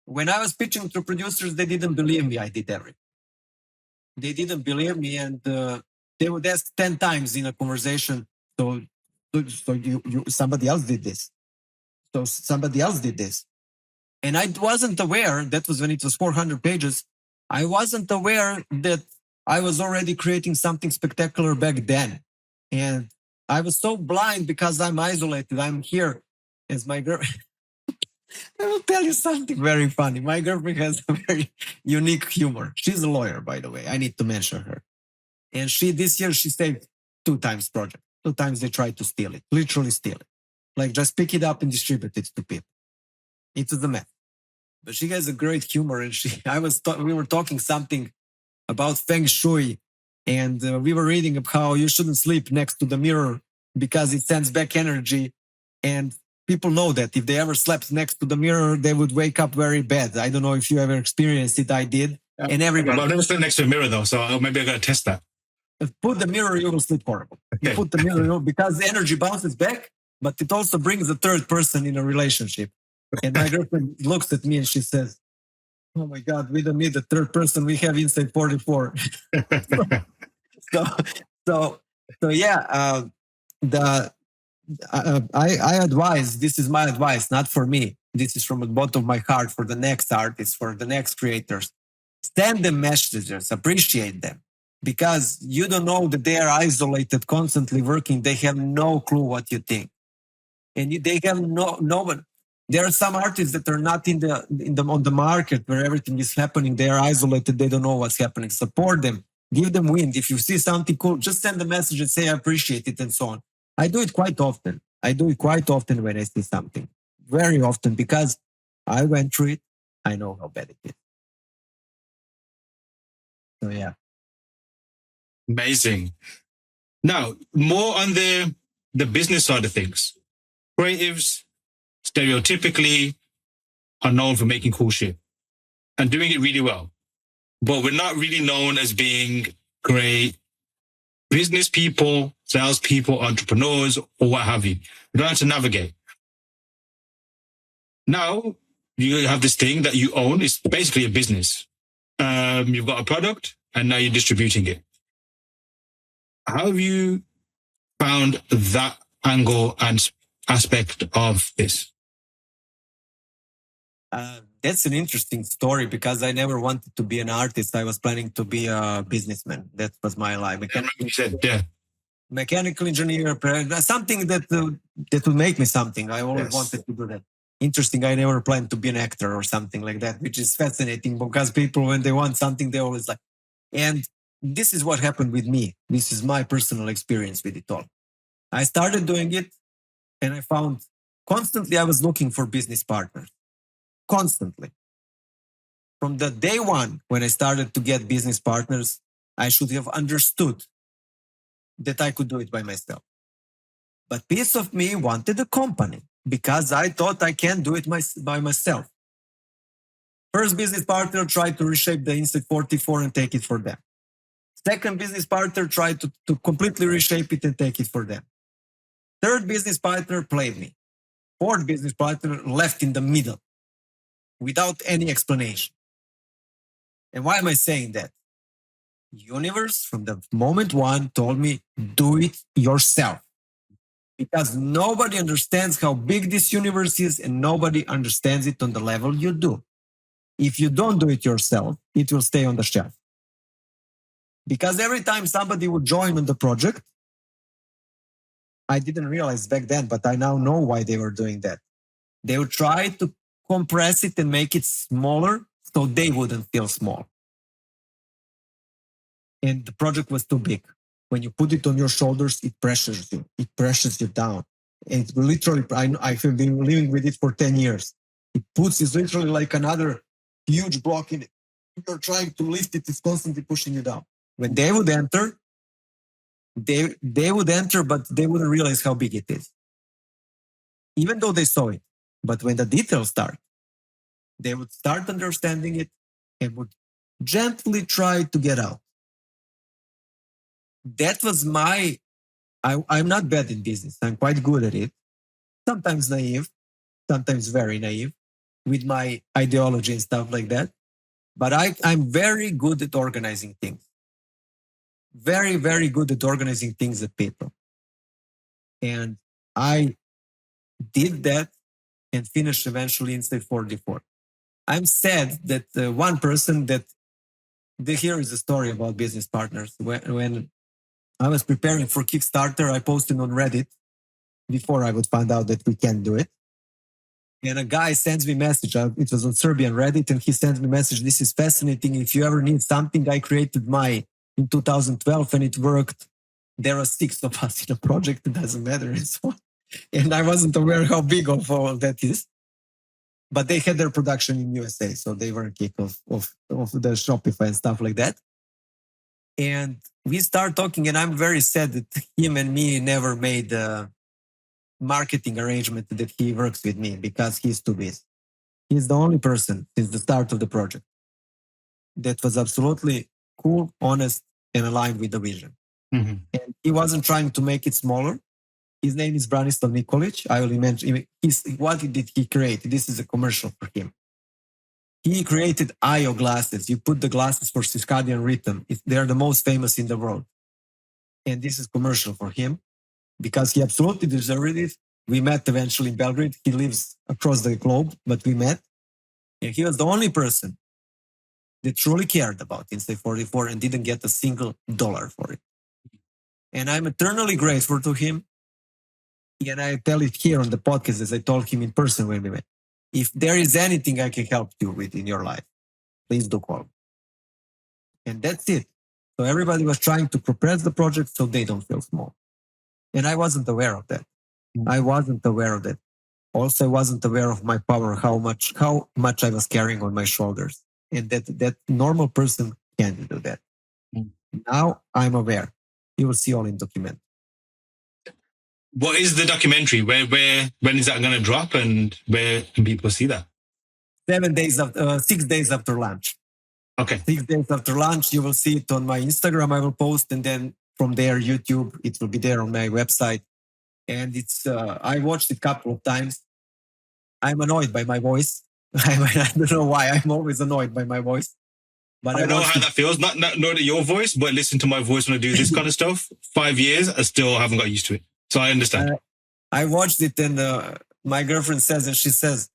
When I was pitching to producers, they didn't believe me. I did everything. They didn't believe me, and they would ask 10 times in a conversation. So you somebody else did this. So somebody else did this, and I wasn't aware. That was when it was 400 pages. I wasn't aware that I was already creating something spectacular back then, and I was so blind because I'm isolated. I'm here as my girl. I will tell you something very funny. My girlfriend has a very unique humor. She's a lawyer, by the way. I need to mention her. And this year she saved 2 times project. 2 times they tried to steal it, literally steal it. Like just pick it up and distribute it to people. It was a mess. But she has a great humor, and we were talking something about feng shui, and we were reading how you shouldn't sleep next to the mirror because it sends back energy. And people know that if they ever slept next to the mirror, they would wake up very bad. I don't know if you ever experienced it. I did. And everybody. I've never slept next to a mirror though, so maybe I gotta test that. Put the mirror, you will sleep horrible. Okay. You put the mirror, because the energy bounces back, but it also brings a third person in a relationship. And my girlfriend looks at me and she says, "Oh my God, we don't need a third person. We have inside 44." so yeah, I advise, this is my advice, not for me. This is from the bottom of my heart for the next artists, for the next creators. Send them messages, appreciate them, because you don't know that they are isolated, constantly working. They have no clue what you think. And they have no. There are some artists that are not on the market where everything is happening. They are isolated. They don't know what's happening. Support them. Give them wind. If you see something cool, just send a message and say, "I appreciate it," and so on. I do it quite often. When I see something. Very often, because I went through it. I know how bad it is. So yeah. Amazing. Now, more on the business side of things. Creatives stereotypically are known for making cool shit and doing it really well. But we're not really known as being great business people, salespeople, entrepreneurs, or what have you. We don't have to navigate. Now, you have this thing that you own. It's basically a business. You've got a product and now you're distributing it. How have you found that angle and aspect of this? That's an interesting story, because I never wanted to be an artist. I was planning to be a businessman. That was my life. Mechanical engineer, something that would make me something. I always wanted to do that. Interesting. I never planned to be an actor or something like that, which is fascinating, because people, when they want something, they always like. And this is what happened with me. This is my personal experience with it all. I started doing it, and I found constantly I was looking for business partners. Constantly. From the day one, when I started to get business partners, I should have understood that I could do it by myself. But piece of me wanted a company, because I thought I can't do it by myself. First business partner tried to reshape the Insect 44 and take it for them. Second business partner tried to completely reshape it and take it for them. Third business partner played me. Fourth business partner left in the middle without any explanation. And why am I saying that? Universe, from the moment one, told me, do it yourself. Because nobody understands how big this universe is, and nobody understands it on the level you do. If you don't do it yourself, it will stay on the shelf. Because every time somebody would join on the project, I didn't realize back then, but I now know why they were doing that. They would try to compress it and make it smaller so they wouldn't feel small. And the project was too big. When you put it on your shoulders, it pressures you. It pressures you down. And literally, I have been living with it for 10 years. It's literally like another huge block in it. you're trying to lift it, it's constantly pushing you down. When they would enter, they would enter, but they wouldn't realize how big it is. Even though they saw it. But when the details start, they would start understanding it and would gently try to get out. That was I'm not bad in business. I'm quite good at it. Sometimes naive, sometimes very naive with my ideology and stuff like that. But I'm very good at organizing things. Very, very good at organizing things at people. And I did that and finished eventually in state 44. I'm sad that one person here is a story about business partners. When I was preparing for Kickstarter, I posted on Reddit before I would find out that we can do it. And a guy sends me a message. It was on Serbian Reddit, and he sends me a message. This is fascinating. If you ever need something, I created in 2012 and it worked. There are 6 of us in a project. It doesn't matter. And so on. And I wasn't aware how big of all that is. But they had their production in USA, so they were kicked off the Shopify and stuff like that. And we start talking, and I'm very sad that him and me never made a marketing arrangement that he works with me because he's too busy. He's the only person since the start of the project that was absolutely cool, honest, and aligned with the vision. Mm-hmm. And he wasn't trying to make it smaller. His name is Branislav Nikolic. I will mention what did he create? This is a commercial for him. He created IO glasses. You put the glasses for circadian rhythm. They're the most famous in the world. And this is commercial for him because he absolutely deserved it. We met eventually in Belgrade. He lives across the globe, but we met. And he was the only person that truly cared about Insta 44 and didn't get a single dollar for it. And I'm eternally grateful to him. And I tell it here on the podcast as I told him in person when we met. If there is anything I can help you with in your life, please do call me. And that's it. So everybody was trying to compress the project so they don't feel small. And I wasn't aware of that. I wasn't aware of that. Also, I wasn't aware of my power, how much I was carrying on my shoulders. And that normal person can't do that. Now I'm aware. You will see all in document. What is the documentary? When is that going to drop, and where can people see that? 6 days after launch. Okay. 6 days after launch, you will see it on my Instagram. I will post, and then from there, YouTube. It will be there on my website. And it's I watched it a couple of times. I'm annoyed by my voice. I don't know why. I'm always annoyed by my voice. But I know how that feels. Not know that your voice, but listen to my voice when I do this kind of stuff. 5 years, I still haven't got used to it. So I understand. I watched it, and my girlfriend says, and she says,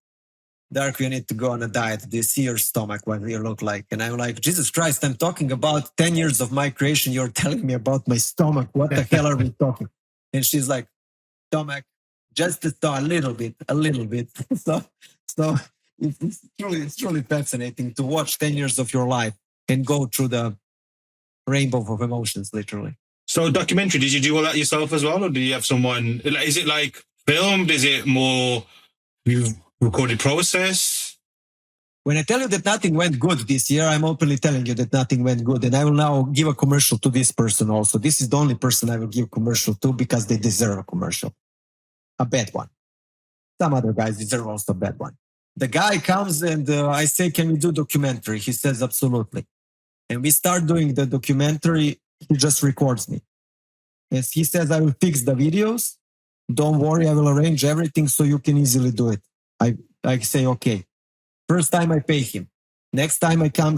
Dark, you need to go on a diet. Do you see your stomach, what you look like? And I'm like, Jesus Christ, I'm talking about 10 years of my creation. You're telling me about my stomach. What the hell are we talking? And she's like, stomach, just a little bit. So it's truly fascinating to watch 10 years of your life and go through the rainbow of emotions, literally. So documentary, did you do all that yourself as well? Or do you have someone, is it like filmed? Is it more you've recorded process? When I tell you that nothing went good this year, I'm openly telling you that nothing went good. And I will now give a commercial to this person also. This is the only person I will give commercial to because they deserve a commercial. A bad one. Some other guys deserve also a bad one. The guy comes and I say, can we do documentary? He says, absolutely. And we start doing the documentary. He just records me. As he says, I will fix the videos. Don't worry, I will arrange everything so you can easily do it. I say, okay. First time I pay him. Next time I come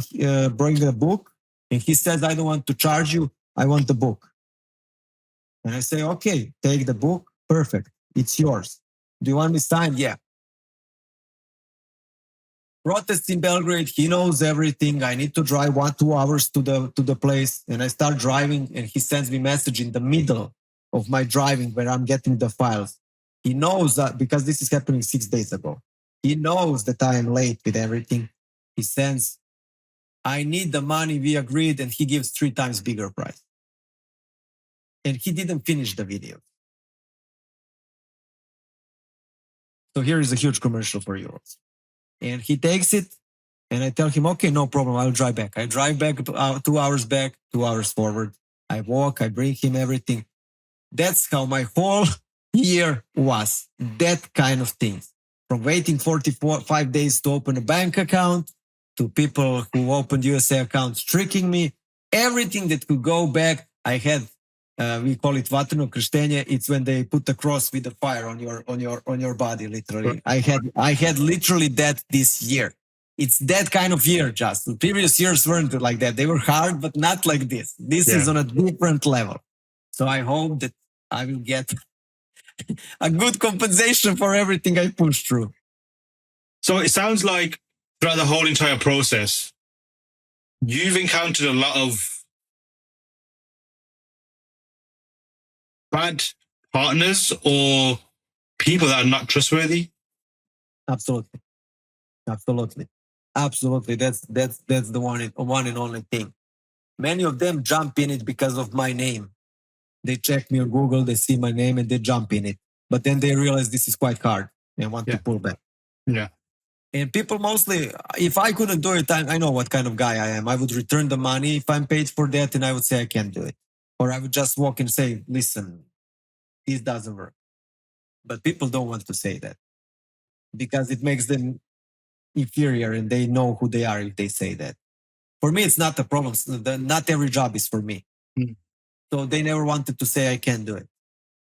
bring a book and he says, I don't want to charge you. I want the book. And I say, okay, take the book. Perfect. It's yours. Do you want me signed? Yeah. Protests in Belgrade. He knows everything. I need to drive 1-2 hours to the place. And I start driving and he sends me a message in the middle of my driving where I'm getting the files. He knows that because this is happening 6 days ago. He knows that I am late with everything. He sends, I need the money we agreed, and he gives 3 times bigger price. And he didn't finish the video. So here is a huge commercial for you. And he takes it And I tell him, okay, no problem. I'll drive back. I drive back 2 hours back, 2 hours forward. I walk, I bring him everything. That's how my whole year was. That kind of things. From waiting 45 days to open a bank account, to people who opened USA accounts tricking me, everything that could go back. I had, we call it vatreno krštenje. It's when they put the cross with the fire on your body, literally. I had literally that this year. It's that kind of year, just. The previous years weren't like that. They were hard, but not like this. This is on a different level. So I hope that I will get a good compensation for everything I pushed through. So it sounds like throughout the whole entire process, you've encountered a lot of bad partners or people that are not trustworthy. Absolutely. That's the one and only thing. Many of them jump in it because of my name. They check me on Google, they see my name and they jump in it. But then they realize this is quite hard and want to pull back. Yeah. And people mostly, if I couldn't do it, I know what kind of guy I am. I would return the money if I'm paid for that, and I would say I can't do it. Or I would just walk and say, listen, this doesn't work. But people don't want to say that because it makes them inferior and they know who they are if they say that. For me, it's not a problem. Not every job is for me. So they never wanted to say I can't do it.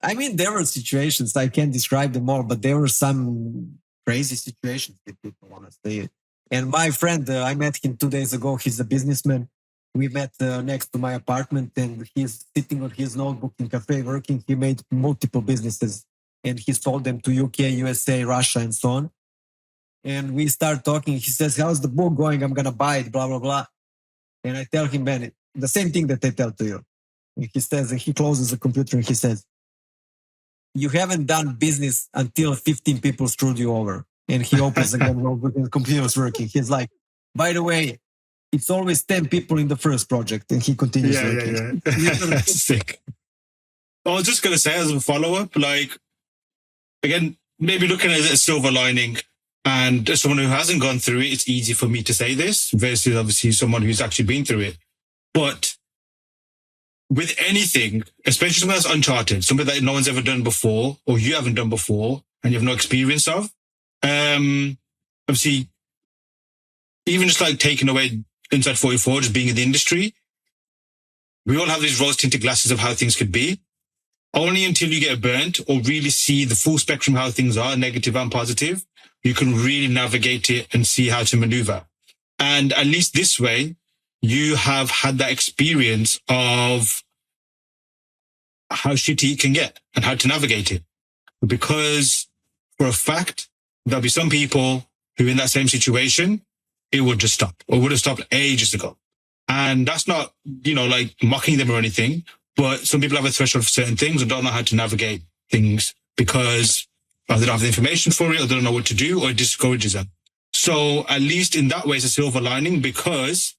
I mean, there were situations, I can't describe them all, but there were some crazy situations that people want to say. And my friend, I met him 2 days ago. He's a businessman. We met next to my apartment and he's sitting on his notebook in cafe working. He made multiple businesses and he sold them to UK, USA, Russia, and so on. And we start talking. He says, how's the book going? I'm going to buy it, blah, blah, blah. And I tell him, man, the same thing that I tell to you. And he says, and he closes the computer and he says, you haven't done business until 15 people screwed you over. And he opens again and the computer's working. He's like, by the way, it's always 10 people in the first project. And he continues working. Yeah. Sick. I was just going to say as a follow-up, like, again, maybe looking at it as a silver lining. And as someone who hasn't gone through it, it's easy for me to say this versus obviously someone who's actually been through it. But with anything, especially something that's uncharted, something that no one's ever done before, or you haven't done before, and you have no experience of, obviously, even just like taking away Inside 44, just being in the industry, we all have these rose-tinted glasses of how things could be. Only until you get burnt or really see the full spectrum of how things are, negative and positive, you can really navigate it and see how to maneuver. And at least this way, you have had that experience of how shitty it can get and how to navigate it. Because for a fact, there'll be some people who in that same situation, it would just stop or would have stopped ages ago. And that's not, like mocking them or anything, but some people have a threshold for certain things and don't know how to navigate things because either they don't have the information for it or they don't know what to do or it discourages them. So at least in that way, it's a silver lining because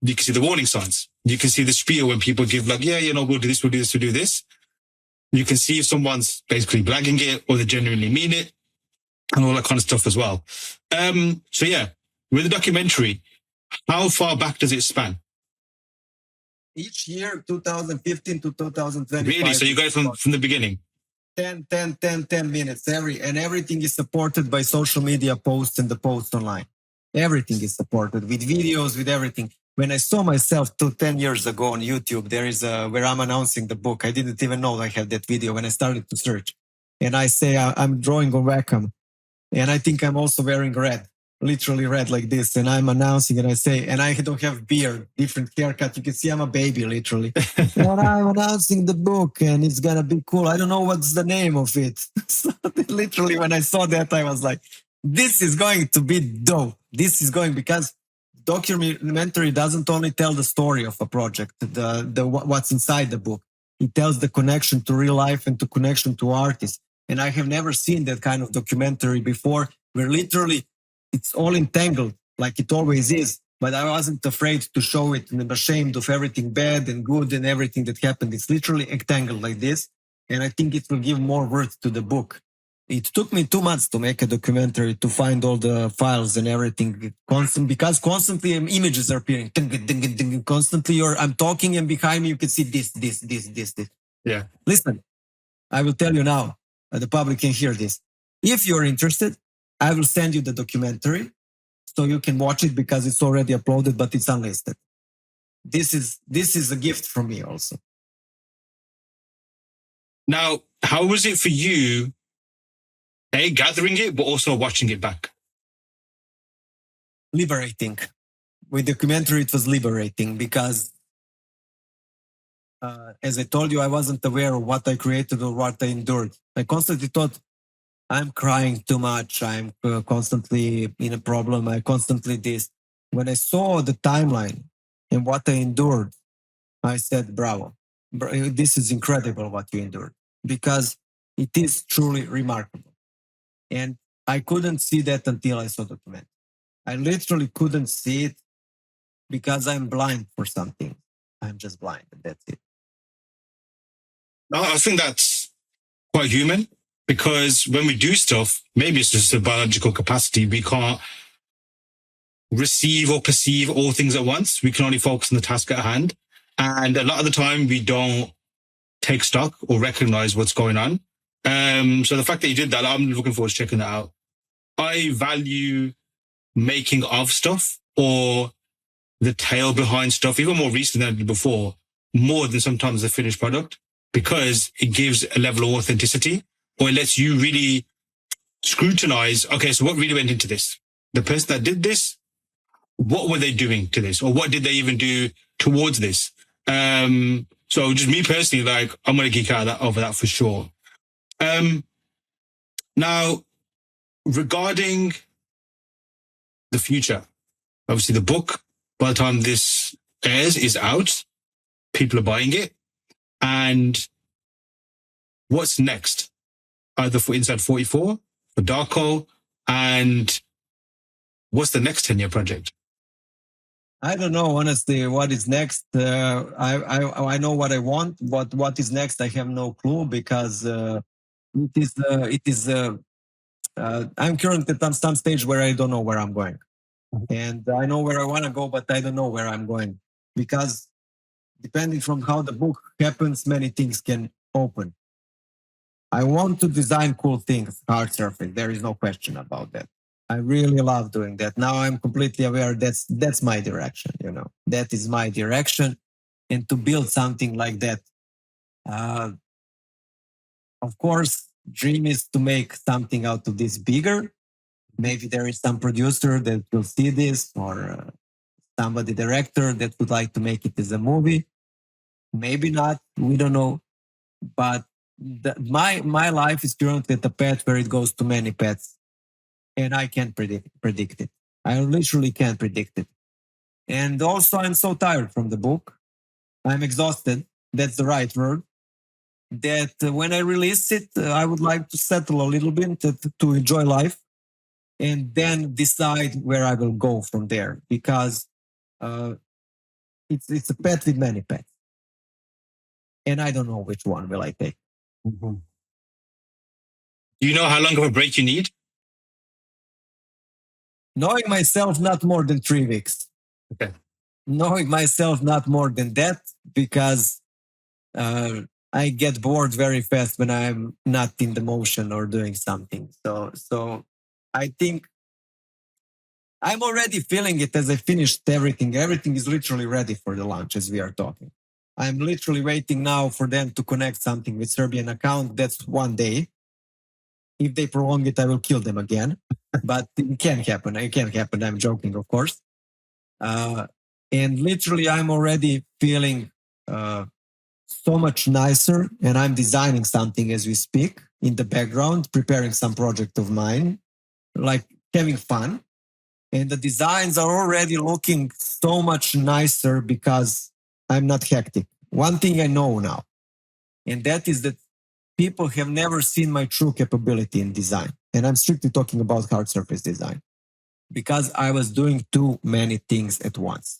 you can see the warning signs. You can see the spiel when people give like, we'll do this, we'll do this, we'll do this. You can see if someone's basically blagging it or they genuinely mean it and all that kind of stuff as well. So yeah, with the documentary, how far back does it span? Each year, 2015 to 2025. Really? So you go from the beginning? 10 minutes. Everything is supported by social media posts and the posts online. Everything is supported with videos, with everything. When I saw myself 10 years ago on YouTube, there is where I'm announcing the book. I didn't even know I had that video when I started to search. And I say, I'm drawing on Wacom. And I think I'm also wearing red, literally red like this. And I'm announcing and I say, and I don't have beard, different haircut. You can see I'm a baby, literally. And I'm announcing the book and it's going to be cool. I don't know what's the name of it. So literally when I saw that, I was like, this is going to be dope. This is going because documentary doesn't only tell the story of a project, the what's inside the book. It tells the connection to real life and to connection to artists. And I have never seen that kind of documentary before where literally it's all entangled like it always is. But I wasn't afraid to show it and I'm ashamed of everything bad and good and everything that happened. It's literally entangled like this. And I think it will give more worth to the book. it took me 2 months to make a documentary, to find all the files and everything. Because constantly images are appearing. Constantly I'm talking and behind me you can see this. Yeah. Listen, I will tell you now, the public can hear this. If you're interested, I will send you the documentary so you can watch it because it's already uploaded, but it's unlisted. This is a gift from me also. Now, how was it for you, gathering it, but also watching it back? Liberating. With documentary, it was liberating because, as I told you, I wasn't aware of what I created or what I endured. I constantly thought, I'm crying too much. I'm constantly in a problem. I constantly this. When I saw the timeline and what I endured, I said, bravo. This is incredible what you endured, because it is truly remarkable. And I couldn't see that until I saw the documentary. I literally couldn't see it because I'm blind for something. I'm just blind, and that's it. No, I think that's quite human, because when we do stuff, maybe it's just a biological capacity. We can't receive or perceive all things at once. We can only focus on the task at hand. And a lot of the time we don't take stock or recognize what's going on. So the fact that you did that, I'm looking forward to checking that out. I value making of stuff, or the tale behind stuff, even more recently than I did before, more than sometimes the finished product, because it gives a level of authenticity, or it lets you really scrutinize, okay, so what really went into this? The person that did this, what were they doing to this? Or what did they even do towards this? So just me personally, like, I'm going to geek out over that for sure. Now, regarding the future, obviously the book, by the time this airs, is out. People are buying it. And what's next? Either for Inside 44, for DARKO, and what's the next 10-year project? I don't know, honestly, what is next. I know what I want, but what is next, I have no clue, because I'm currently at some stage where I don't know where I'm going. And I know where I want to go, but I don't know where I'm going, because depending from how the book happens, many things can open. I want to design cool things, hard surface. There is no question about that. I really love doing that. Now I'm completely aware that's my direction, that is my direction. And to build something like that, of course, dream is to make something out of this bigger. Maybe there is some producer that will see this, or somebody director that would like to make it as a movie. Maybe not. We don't know. But my life is currently at a path where it goes to many paths, and I can't predict it. I literally can't predict it. And also, I'm so tired from the book. I'm exhausted. That's the right word. That when I release it, I would like to settle a little bit, to enjoy life, and then decide where I will go from there, because it's a path with many paths. And I don't know which one will I take. Mm-hmm. Do you know how long of a break you need? Knowing myself, not more than 3 weeks. Okay. Knowing myself, not more than that, because I get bored very fast when I'm not in the motion or doing something. So I think I'm already feeling it as I finished everything. Everything is literally ready for the launch as we are talking. I'm literally waiting now for them to connect something with Serbian account. That's one day. If they prolong it, I will kill them again. But it can't happen. It can't happen. I'm joking, of course. And literally, I'm already feeling so much nicer. And I'm designing something as we speak in the background, preparing some project of mine, like having fun. And the designs are already looking so much nicer because I'm not hectic. One thing I know now, and that is that people have never seen my true capability in design. And I'm strictly talking about hard surface design, because I was doing too many things at once.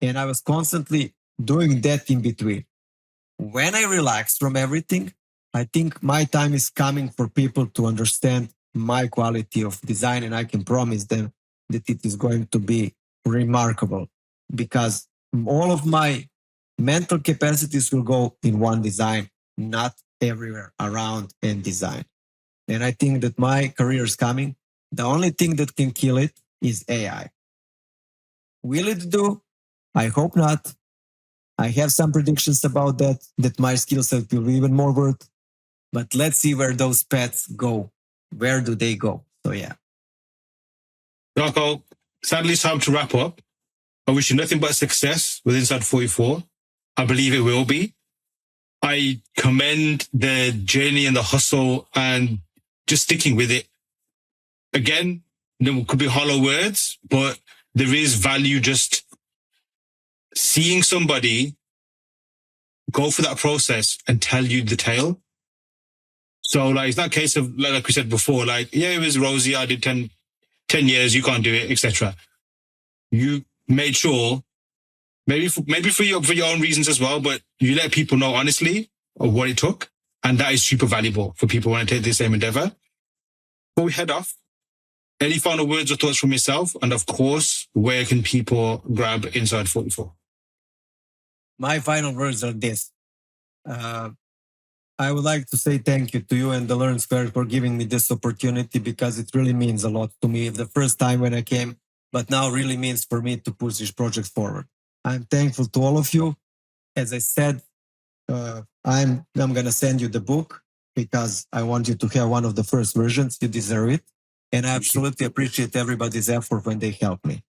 And I was constantly doing that in between. When I relaxed from everything, I think my time is coming for people to understand my quality of design, and I can promise them that it is going to be remarkable because all of my mental capacities will go in one design, not everywhere around and design. And I think that my career is coming. The only thing that can kill it is AI. Will it do? I hope not. I have some predictions about that my skill set will be even more worth. But let's see where those paths go. Where do they go? So yeah. Darko, sadly it's time to wrap up. I wish you nothing but success with Inside 44. I believe it will be. I commend the journey and the hustle and just sticking with it. Again, there could be hollow words, but there is value just seeing somebody go through that process and tell you the tale. So like, it's not a case of, like we said before, like, yeah, it was rosy. I did 10 years. You can't do it, etc. You made sure, maybe for your own reasons as well, but you let people know honestly of what it took. And that is super valuable for people who want to take the same endeavor. Before we head off, any final words or thoughts from yourself? And of course, where can people grab Inside 44? My final words are this. I would like to say thank you to you and the Learn Square for giving me this opportunity because it really means a lot to me. The first time when I came, but now really means for me to push this project forward. I'm thankful to all of you. As I said, I'm going to send you the book because I want you to have one of the first versions. You deserve it. And I absolutely appreciate everybody's effort when they help me.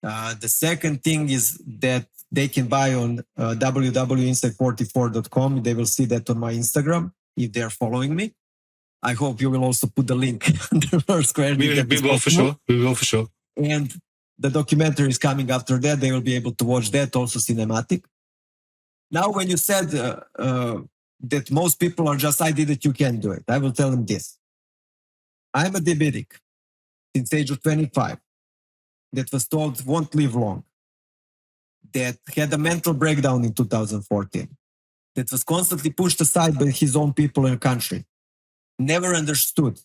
The second thing is that they can buy on www.inside44.com. They will see that on my Instagram if they're following me. I hope you will also put the link under Learn Square. We will for sure. We will for sure. And the documentary is coming after that. They will be able to watch that, also cinematic. Now, when you said that most people are just, I did it, you can do it. I will tell them this. I'm a diabetic since age of 25 that was told won't live long, that had a mental breakdown in 2014, that was constantly pushed aside by his own people and country, never understood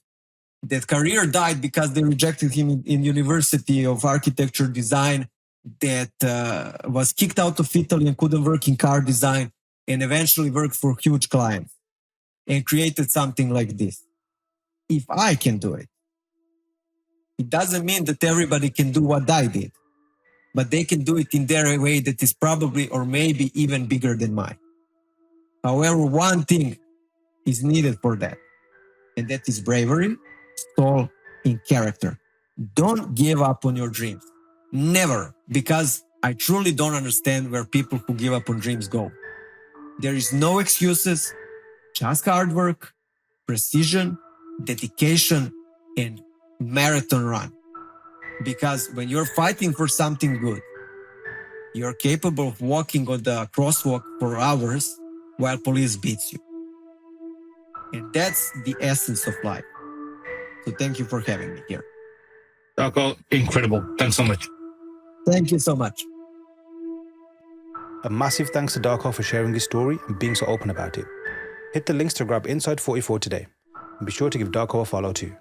that career died because they rejected him in University of Architecture Design, that was kicked out of Italy and couldn't work in car design, and eventually worked for huge clients and created something like this. If I can do it, it doesn't mean that everybody can do what I did, but they can do it in their way that is probably or maybe even bigger than mine. However, one thing is needed for that, and that is bravery, soul, and character. Don't give up on your dreams. Never, because I truly don't understand where people who give up on dreams go. There is no excuses, just hard work, precision, dedication, and marathon run. Because when you're fighting for something good, you're capable of walking on the crosswalk for hours while police beats you. And that's the essence of life. So thank you for having me here. Darko, incredible. Thanks so much. Thank you so much. A massive thanks to Darko for sharing his story and being so open about it. Hit the links to grab Inside 44 today. And be sure to give Darko a follow too.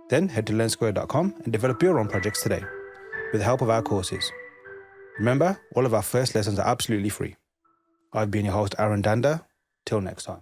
Then head to learnsquare.com and develop your own projects today with the help of our courses. Remember, all of our first lessons are absolutely free. I've been your host, Aaron Danda. Till next time.